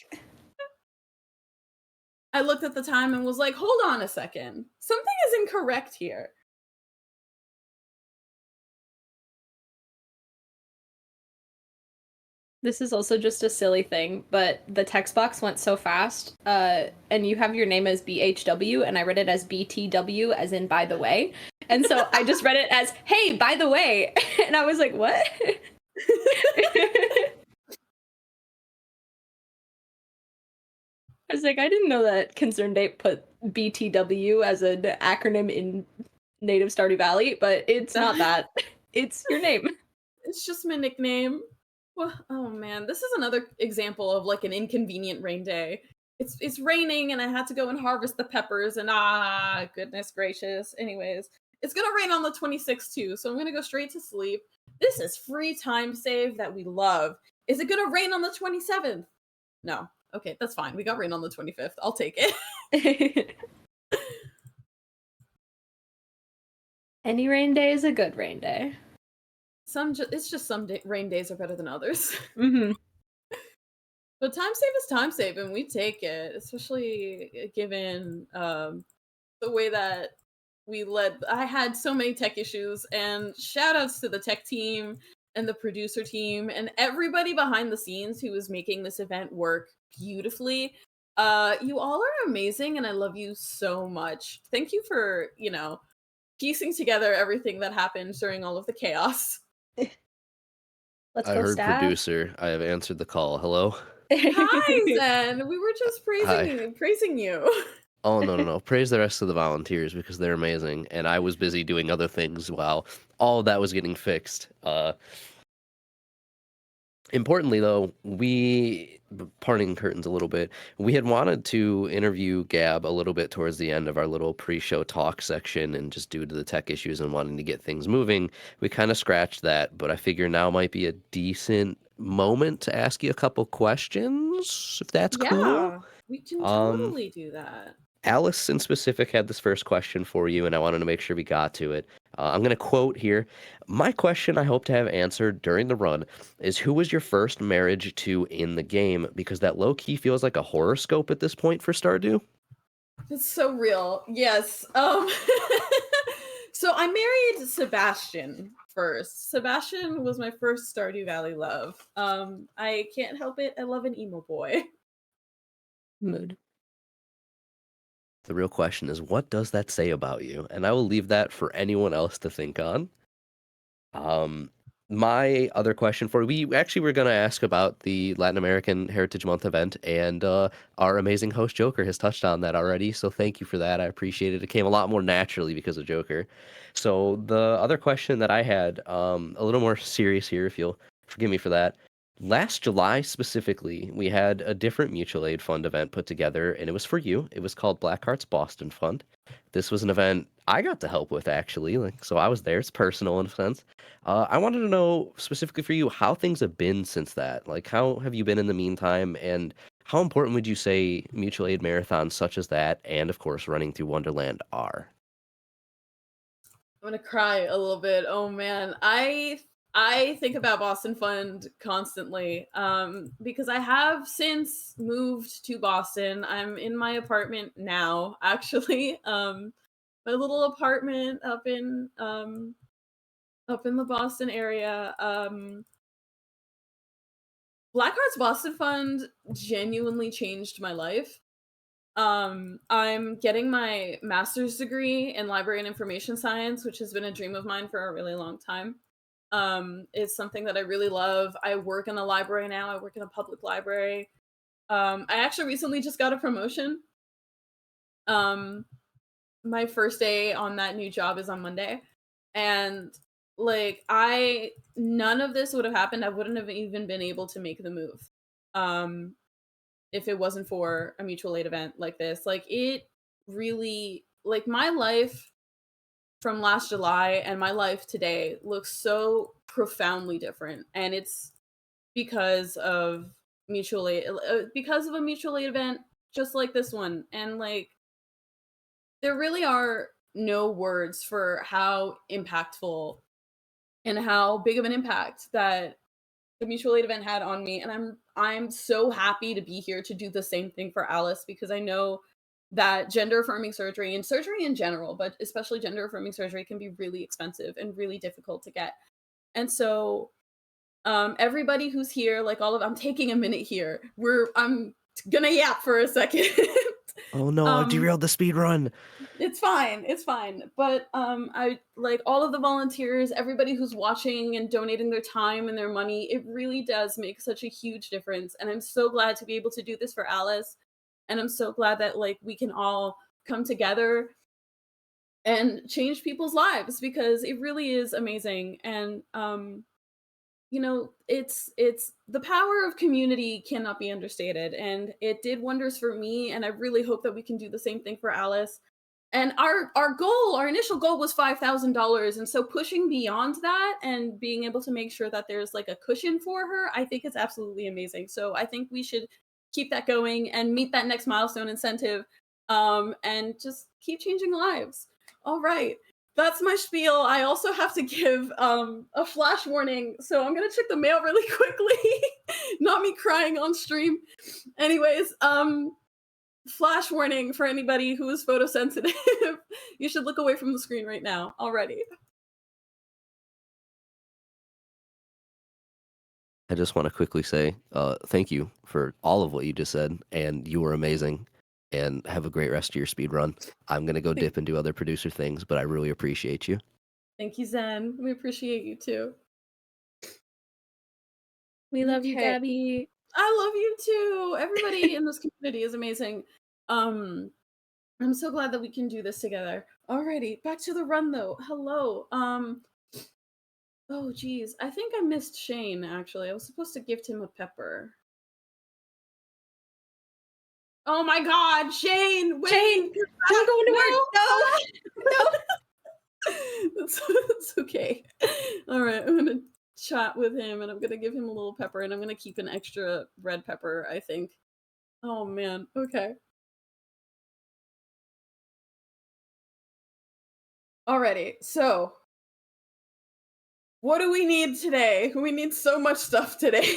I looked at the time and was like, hold on a second. Something is incorrect here. This is also just a silly thing, but the text box went so fast, and you have your name as BHW, and I read it as BTW, as in by the way. And so I just read it as, hey, by the way. And I was like, what? I was like, I didn't know that Concerned Ape put BTW as an acronym in native Stardew Valley, but it's not that. It's your name. It's just my nickname. Well, oh man, this is another example of like an inconvenient rain day. It's raining and I had to go and harvest the peppers and goodness gracious. Anyways, it's gonna rain on the 26th too, so I'm gonna go straight to sleep. This is free time save that we love. Is it gonna rain on the 27th? No. Okay, that's fine. We got rain on the 25th. I'll take it. Any rain day is a good rain day. It's just some rain days are better than others. Mm-hmm. But time save is time save, and we take it, especially given the way that we led. I had so many tech issues, and shout outs to the tech team and the producer team and everybody behind the scenes who was making this event work beautifully. You all are amazing, and I love you so much. Thank you for, piecing together everything that happened during all of the chaos. Let's I go heard staff. producer. I have answered the call. Hello? Hi, Zen. We were just Hi. praising you. Oh, no. Praise the rest of the volunteers because they're amazing. And I was busy doing other things while all of that was getting fixed. Importantly, though, parting curtains a little bit, we had wanted to interview Gab a little bit towards the end of our little pre-show talk section, and just due to the tech issues and wanting to get things moving, we kind of scratched that, but I figure now might be a decent moment to ask you a couple questions, if that's cool. Yeah, we can Um, totally do that. Alice in specific had this first question for you, and I wanted to make sure we got to it. I'm going to quote here. My question I hope to have answered during the run is, who was your first marriage to in the game? Because that low-key feels like a horoscope at this point for Stardew. It's so real. Yes. So I married Sebastian first. Sebastian was my first Stardew Valley love. I can't help it. I love an emo boy. Mood. The real question is, what does that say about you? And I will leave that for anyone else to think on. My other question for you, we actually were going to ask about the Latin American Heritage Month event, and our amazing host Joker has touched on that already. So thank you for that. I appreciate it. It came a lot more naturally because of Joker. So the other question that I had, a little more serious here, if you'll forgive me for that. Last July specifically, we had a different mutual aid fund event put together, and it was for you. It was called Blackheart's Boston Fund. This was an event I got to help with, actually. So I was there. It's personal in a sense. I wanted to know specifically for you how things have been since that. Like, how have you been in the meantime, and how important would you say mutual aid marathons such as that, and of course running through Wonderland, are? I'm gonna cry a little bit. Oh man, I think about Boston Fund constantly because I have since moved to Boston. I'm in my apartment now, actually. My little apartment up in the Boston area. Blackheart's Boston Fund genuinely changed my life. I'm getting my master's degree in library and information science, which has been a dream of mine for a really long time. It's something that I really love. I work in a library now. I work in a public library. I actually recently just got a promotion. Um, my first day on that new job is on Monday. And like none of this would have happened. I wouldn't have even been able to make the move. Um if it wasn't for a mutual aid event like this. Like it really like my life from last July and my life today looks so profoundly different. And it's because of mutual aid because of a mutual aid event just like this one. And like there really are no words for how impactful and how big of an impact that the mutual aid event had on me. And I'm so happy to be here to do the same thing for Alice, because I know that gender affirming surgery and surgery in general, but especially gender affirming surgery, can be really expensive and really difficult to get. And so everybody who's here, like all of I'm taking a minute here. I'm gonna yap for a second. Oh no, I've um derailed the speed run. it's fine. But I like all of the volunteers, everybody who's watching and donating their time and their money. It really does make such a huge difference. And I'm so glad to be able to do this for Alice. And I'm so glad that like we can all come together and change people's lives, because it really is amazing. And you know, it's the power of community cannot be understated, and it did wonders for me, and I really hope that we can do the same thing for Alice. And our initial goal was $5,000, and so pushing beyond that and being able to make sure that there's like a cushion for her, I think it's absolutely amazing. So I think we should keep that going and meet that next milestone incentive, and just keep changing lives. All right, that's my spiel. I also have to give a flash warning, so I'm gonna check the mail really quickly. Not me crying on stream. Anyways, flash warning for anybody who is photosensitive. You should look away from the screen right now. Already. I just want to quickly say thank you for all of what you just said, and you were amazing. And have a great rest of your speed run. I'm gonna go dip and do other producer things, but I really appreciate you. Thank you, Zen. We appreciate you too. We love you, Okay. Gabby. I love you too. Everybody in this community is amazing. I'm so glad that we can do this together. Alrighty, back to the run though. Hello. Oh geez, I think I missed Shane actually. I was supposed to gift him a pepper. Oh my god, Shane! Wait! Shane, don't go into work. No. It's okay. Alright, I'm gonna chat with him and I'm gonna give him a little pepper and I'm gonna keep an extra red pepper, I think. Oh man, okay. Alrighty, so what do we need today? We need so much stuff today.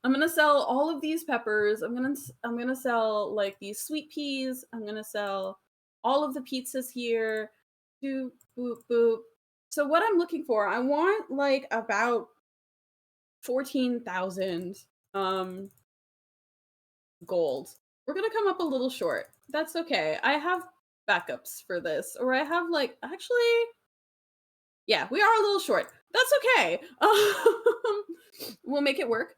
I'm gonna sell all of these peppers. I'm gonna sell like these sweet peas. I'm gonna sell all of the pizzas here. Boop boop boop. So what I'm looking for, I want like about 14,000 gold. We're gonna come up a little short. That's okay. I have backups for this, or I have like actually. Yeah, we are a little short. That's okay. We'll make it work.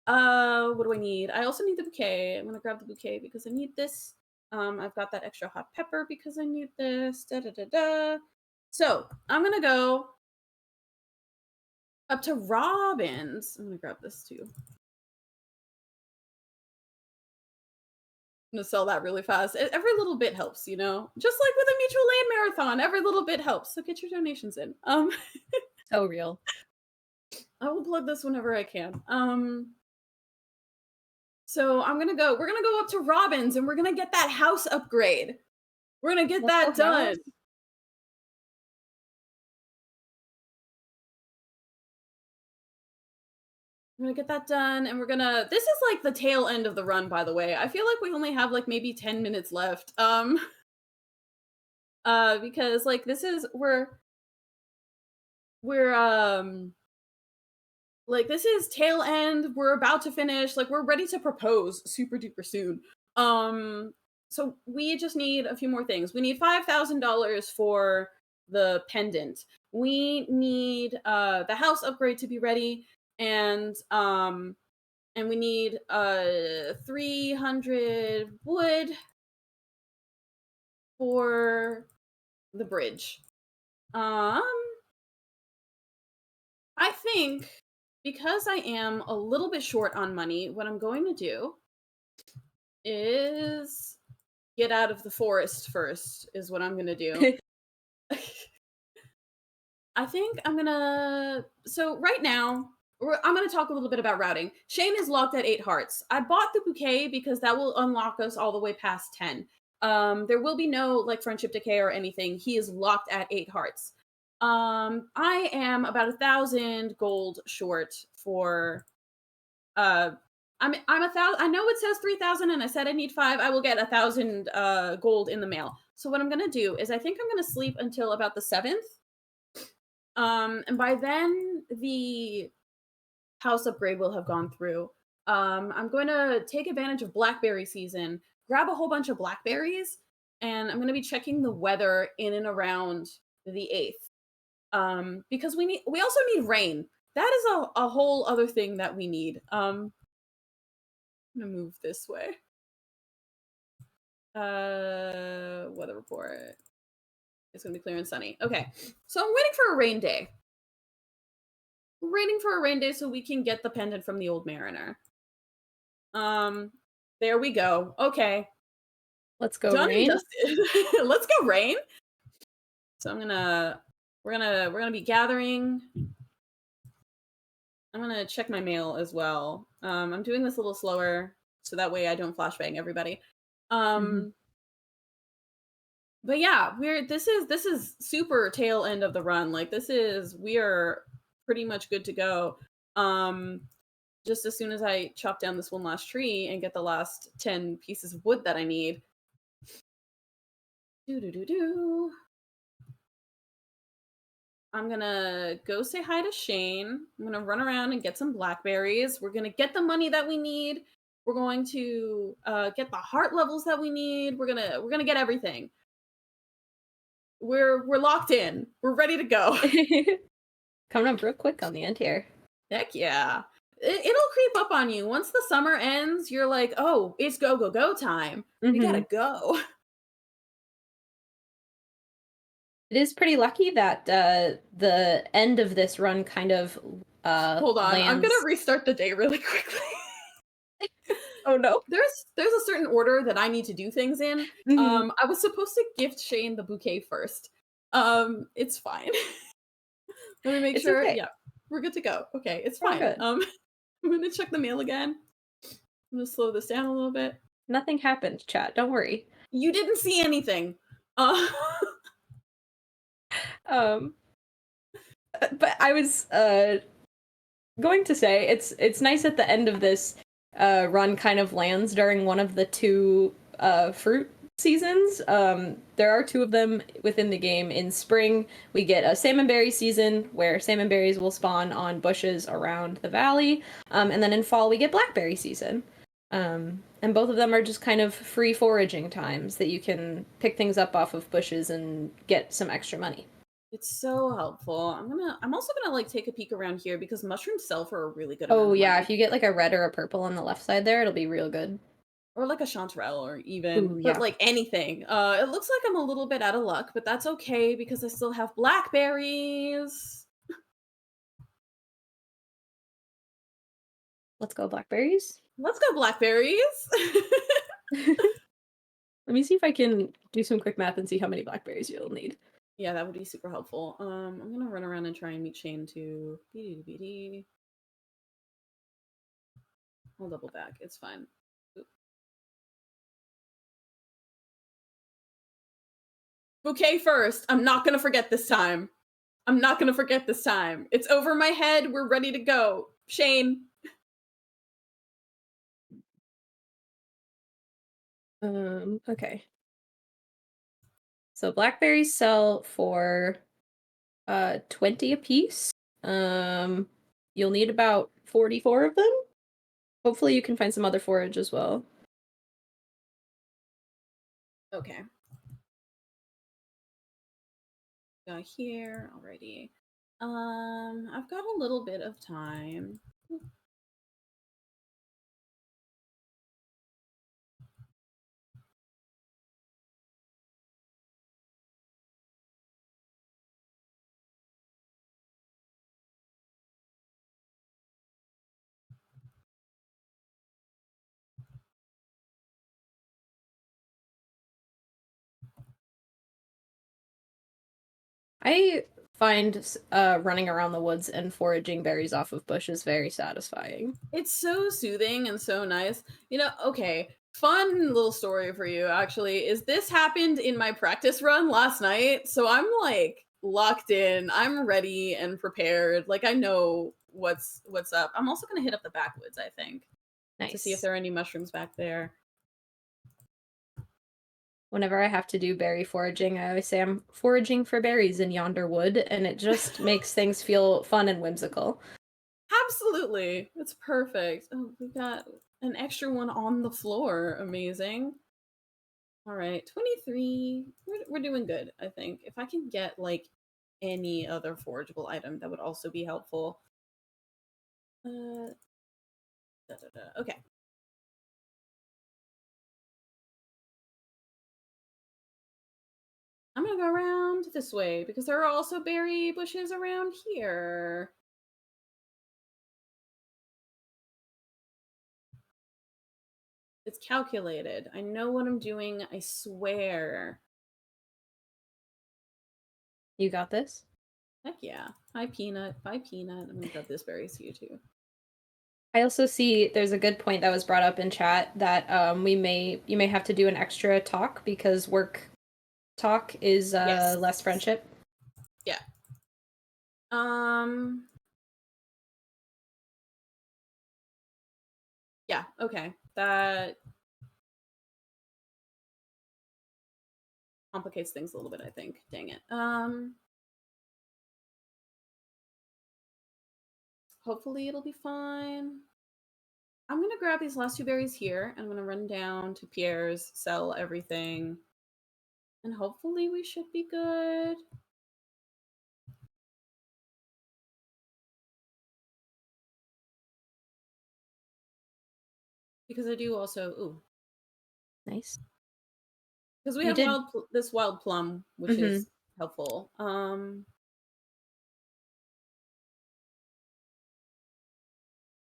What do I need? I also need the bouquet. I'm gonna grab the bouquet because I need this. I've got that extra hot pepper because I need this. Da da da da. So I'm gonna go up to Robin's. I'm gonna grab this too. I'm gonna sell that really fast. Every little bit helps, you know. Just like with a mutual aid marathon, every little bit helps. So get your donations in. So real. I will plug this whenever I can. So we're gonna go up to Robin's and we're gonna get that house upgrade. We're gonna get that done. We're gonna get that done and this is like the tail end of the run, by the way. I feel like we only have like maybe 10 minutes left. Because like this is like this is tail end. We're about to finish. Like we're ready to propose super duper soon. So we just need a few more things. We need $5,000 for the pendant. We need the house upgrade to be ready, and we need 300 wood for the bridge. I think because I am a little bit short on money, what I'm going to do is get out of the forest first, is what I'm going to do. I think I'm going to. So, right now, I'm going to talk a little bit about routing. Shane is locked at 8 hearts. I bought the bouquet because that will unlock us all the way past 10. There will be no like friendship decay or anything. He is locked at 8 hearts. I am about 1,000 gold short for I'm 1,000. I know it says 3,000 and I said I need 5. I will get 1,000 gold in the mail. So what I'm gonna do is I think I'm gonna sleep until about the 7th. And by then the house upgrade will have gone through. I'm going to take advantage of blackberry season, grab a whole bunch of blackberries, and I'm gonna be checking the weather in and around the 8th. Because we also need rain. That is a whole other thing that we need. I'm gonna move this way. Weather report. It's gonna be clear and sunny. Okay, so I'm waiting for a rain day. We're waiting for a rain day so we can get the pendant from the old mariner. There we go. Okay. Let's go, Done Rain. and dusted. Let's go, rain. So we're gonna be gathering. I'm gonna check my mail as well. I'm doing this a little slower so that way I don't flashbang everybody. But yeah, this is super tail end of the run. Like we are pretty much good to go. Just as soon as I chop down this one last tree and get the last 10 pieces of wood that I need. I'm gonna go say hi to Shane. I'm gonna run around and get some blackberries. We're gonna get the money that we need. We're going to get the heart levels that we need. We're gonna get everything. We're locked in. We're ready to go. Coming up real quick on the end here. Heck yeah. it'll creep up on you. Once the summer ends, you're like, oh, it's go, go, go time. We gotta go. It is pretty lucky that the end of this run kind of Hold on, I'm lands. gonna restart the day really quickly. Oh no. There's a certain order that I need to do things in. Mhm. I was supposed to gift Shane the bouquet first. It's fine. Let me make It's sure. okay. Yeah, we're good to go. Okay, it's We're all fine. good. I'm gonna check the mail again. I'm gonna slow this down a little bit. Nothing happened, chat. Don't worry. You didn't see anything. Uh, Um, but I was going to say it's nice at the end of this run kind of lands during one of the two fruit seasons. There are two of them within the game. In spring, we get a salmon berry season where salmon berries will spawn on bushes around the valley, and then in fall we get blackberry season. And both of them are just kind of free foraging times that you can pick things up off of bushes and get some extra money. it's so helpful. I'm also gonna like take a peek around here because mushrooms sell for a really good amount Oh of yeah, money. if you get like a red or a purple on the left side there, it'll be real good. Or like a chanterelle or even Ooh, but yeah. like anything. It looks like I'm a little bit out of luck, but that's okay because I still have blackberries. Let's go blackberries. Let's go blackberries. Let me see if I can do some quick math and see how many blackberries you'll need. Yeah, that would be super helpful. I'm gonna run around and try and meet Shane too. BD. I'll double back. It's fine. Oop. Bouquet first. I'm not gonna forget this time. I'm not gonna forget this time. It's over my head. We're ready to go. Shane. Okay. So blackberries sell for 20 a piece. You'll need about 44 of them. Hopefully you can find some other forage as well. Okay. Got here already. I've got a little bit of time. I find running around the woods and foraging berries off of bushes very satisfying. It's so soothing and so nice. You know, okay, fun little story for you actually is this happened in my practice run last night. So I'm like locked in. I'm ready and prepared. Like I know what's up. I'm also going to hit up the backwoods, I think, to see if Nice. there are any mushrooms back there. Whenever I have to do berry foraging, I always say I'm foraging for berries in yonder wood, and it just makes things feel fun and whimsical. Absolutely. It's perfect. Oh, we've got an extra one on the floor. Amazing. All right, 23. We're doing good, I think. If I can get like any other forageable item, that would also be helpful. Okay. I'm gonna go around this way because there are also berry bushes around here. It's calculated. I know what I'm doing, I swear. You got this? Heck yeah. Hi, Peanut. Bye, Peanut. I'm gonna grab this berry to you too. I also see there's a good point that was brought up in chat that you may have to do an extra talk because work talk is Yes. less friendship. Yeah. Yeah, okay. That complicates things a little bit, I think. Dang it. Hopefully it'll be fine. I'm gonna grab these last two berries here. I'm gonna run down to Pierre's, sell everything, and hopefully we should be good. because I do also Nice. because we You have did- this wild plum, which is helpful.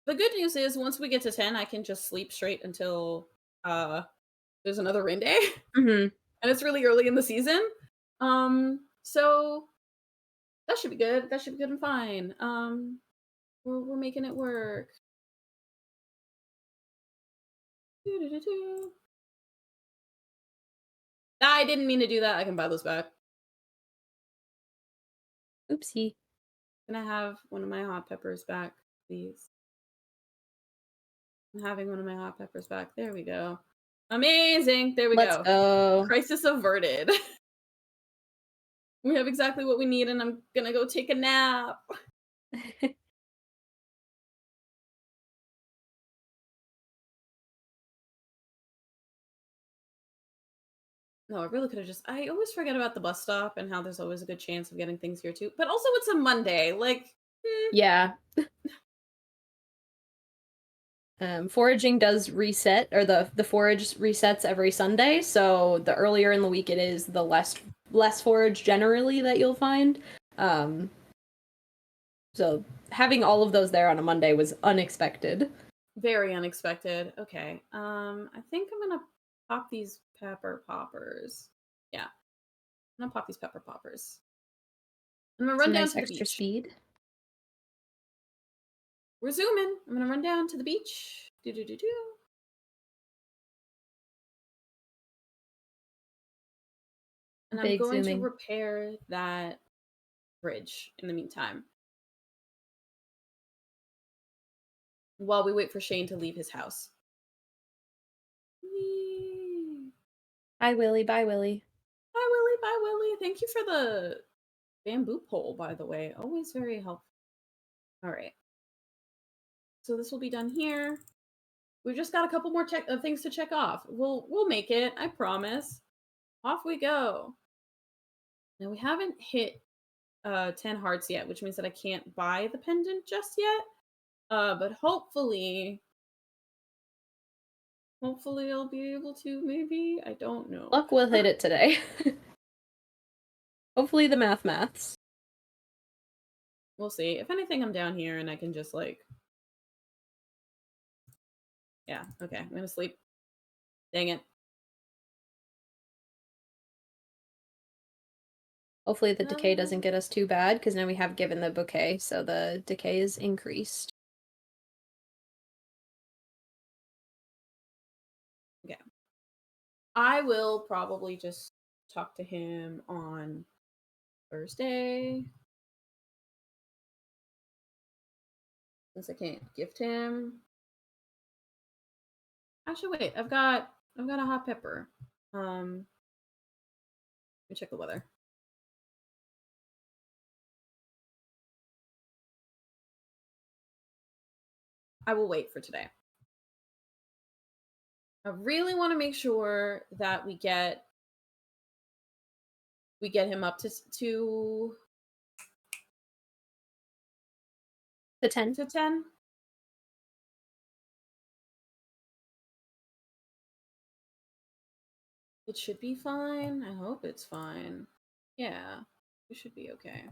The good news is once we get to 10, I can just sleep straight until there's another rain day. Mhm. And it's really early in the season. So that should be good. That should be good and fine. We're making it work. Doo-doo-doo-doo. I didn't mean to do that. I can buy those back. Oopsie. Can I have one of my hot peppers back, please? I'm having one of my hot peppers back. There we go. Amazing. There we Let's go. go. Crisis averted. We have exactly what we need, and I'm gonna go take a nap. No, I really could have just. I always forget about the bus stop and how there's always a good chance of getting things here too. But also, it's a Monday. Like, Yeah. Foraging does reset, or the forage resets every Sunday. So the earlier in the week it is, the less forage generally that you'll find. So having all of those there on a Monday was unexpected. very unexpected. Okay. I think I'm gonna pop these pepper poppers. Yeah, I'm gonna pop these pepper poppers. I'm gonna run Some down nice to the extra beach. speed. We're zooming. I'm gonna run down to the beach. Do do do do. And I'm Big going zooming. to repair that bridge in the meantime. While we wait for Shane to leave his house. Whee! Hi Willy, bye Willy. Bye, Willy. Bye, Willy. Thank you for the bamboo pole, by the way. Always very helpful. All right. So this will be done here. We've just got a couple more things to check off. We'll make it. I promise. Off we go. Now we haven't hit 10 hearts yet, which means that I can't buy the pendant just yet. But hopefully I'll be able to. Maybe, I don't know. Luck will hit it today. Hopefully the maths. We'll see. If anything, I'm down here and I can just like. Yeah. Okay. I'm gonna sleep. Dang it. Hopefully the decay doesn't get us too bad, because now we have given the bouquet, so the decay is increased. Okay. I will probably just talk to him on Thursday. Since I can't gift him. Actually, wait. I've got a hot pepper. Let me check the weather. I will wait for today. I really want to make sure that we get him up to The 10. 10. It should be fine. I hope it's fine. Yeah, it should be okay.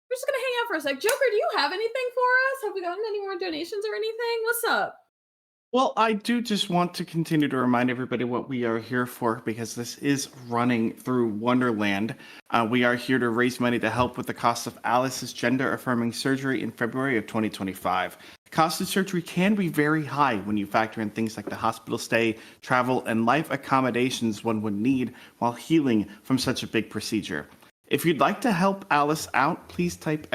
We're just gonna hang out for a sec. Joker, do you have anything for us? Have we gotten any more donations or anything? What's up? Well, I do just want to continue to remind everybody what we are here for, because this is running through Wonderland. We are here to raise money to help with the cost of Alice's gender-affirming surgery in February of 2025. The cost of surgery can be very high when you factor in things like the hospital stay, travel, and life accommodations one would need while healing from such a big procedure. If you'd like to help Alice out, please type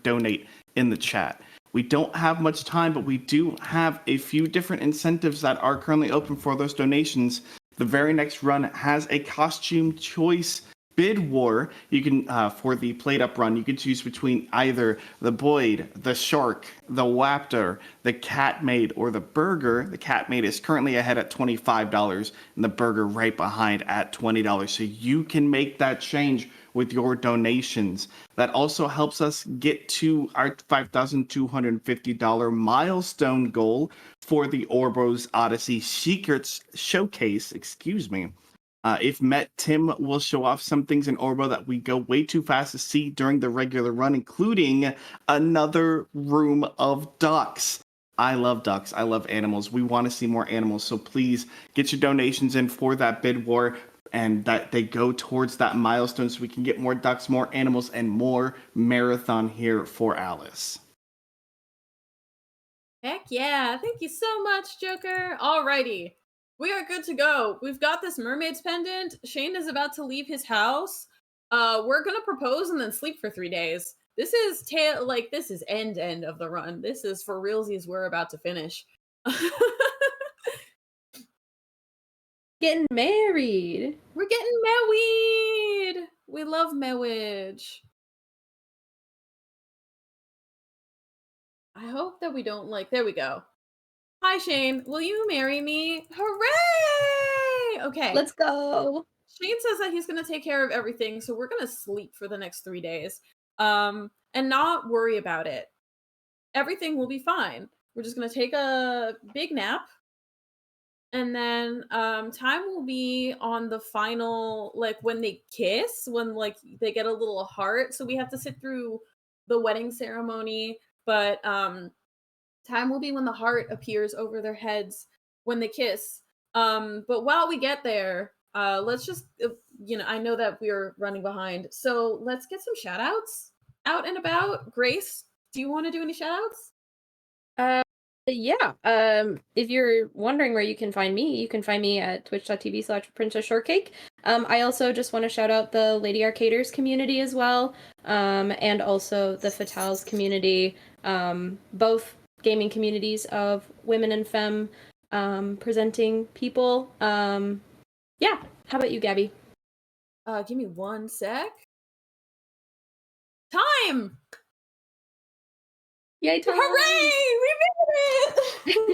!donate in the chat. We don't have much time, but we do have a few different incentives that are currently open for those donations. The very next run has a costume choice Bid War, you can for the plate up run, you can choose between either the Boyd, the Shark, the Waptor, the Catmaid, or the Burger. The Catmaid is currently ahead at $25, and the Burger right behind at $20. So you can make that change with your donations. That also helps us get to our $5,250 milestone goal for the Orbos Odyssey Secrets Showcase. Excuse me. If met, Tim will show off some things in Orbo that we go way too fast to see during the regular run, including another room of ducks. I love ducks. I love animals. We want to see more animals. So please get your donations in for that bid war and that they go towards that milestone so we can get more ducks, more animals, and more marathon here for Alice. Heck yeah. Thank you so much, Joker. Alrighty. We are good to go. We've got this mermaid's pendant. Shane is about to leave his house. We're gonna propose and then sleep for 3 days. This is this is end of the run. This is for realsies. We're about to finish. Getting married. We're getting married. We love marriage. I hope that we don't there we go. Hi, Shane. Will you marry me? Hooray! Okay. Let's go. Shane says that he's going to take care of everything, so we're going to sleep for the next 3 days. And not worry about it. Everything will be fine. We're just going to take a big nap. And then time will be on the final, when they kiss, when they get a little heart. So we have to sit through the wedding ceremony, but time will be when the heart appears over their heads when they kiss. But while we get there, let's just, I know that we're running behind. So let's get some shout outs out and about. Grace, do you want to do any shout outs? Yeah. If you're wondering where you can find me at twitch.tv/princessshortcake. I also just want to shout out the Lady Arcaders community as well, and also the Fatales community, both gaming communities of women and femme presenting people. Yeah. How about you, Gabby? Give me 1 sec. Time! Yay, time! Hooray! We made it!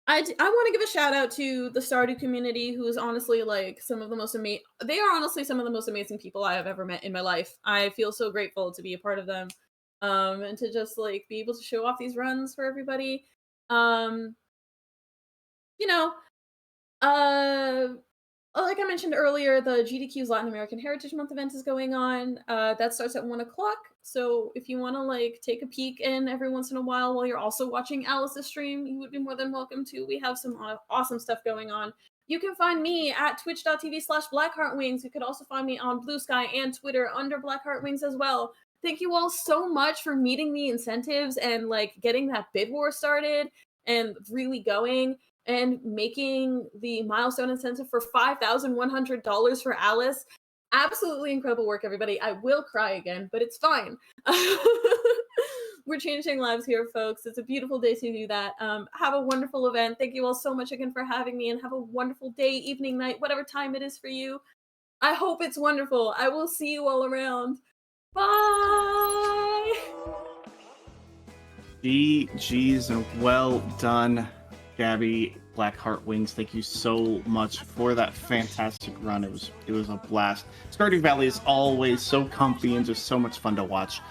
I want to give a shout out to the Stardew community, who is honestly some of the most amazing. They are honestly some of the most amazing people I have ever met in my life. I feel so grateful to be a part of them, and to just be able to show off these runs for everybody. Like I mentioned earlier, the GDQ's Latin American Heritage Month event is going on. That starts at 1 o'clock. So if you want to take a peek in every once in a while you're also watching Alice's stream, you would be more than welcome to. We have some awesome stuff going on. You can find me at twitch.tv/blackheartwings. You could also find me on Blue Sky and Twitter under blackheartwings as well. Thank you all so much for meeting the incentives and getting that bid war started and really going and making the milestone incentive for $5,100 for Alice. Absolutely incredible work, everybody. I will cry again, but it's fine. We're changing lives here, folks. It's a beautiful day to do that. Have a wonderful event. Thank you all so much again for having me, and have a wonderful day, evening, night, whatever time it is for you. I hope it's wonderful. I will see you all around. Bye! GG's and well done, Gabby, Blackheartwings. Thank you so much for that fantastic run. It was a blast. Stardew Valley is always so comfy and just so much fun to watch.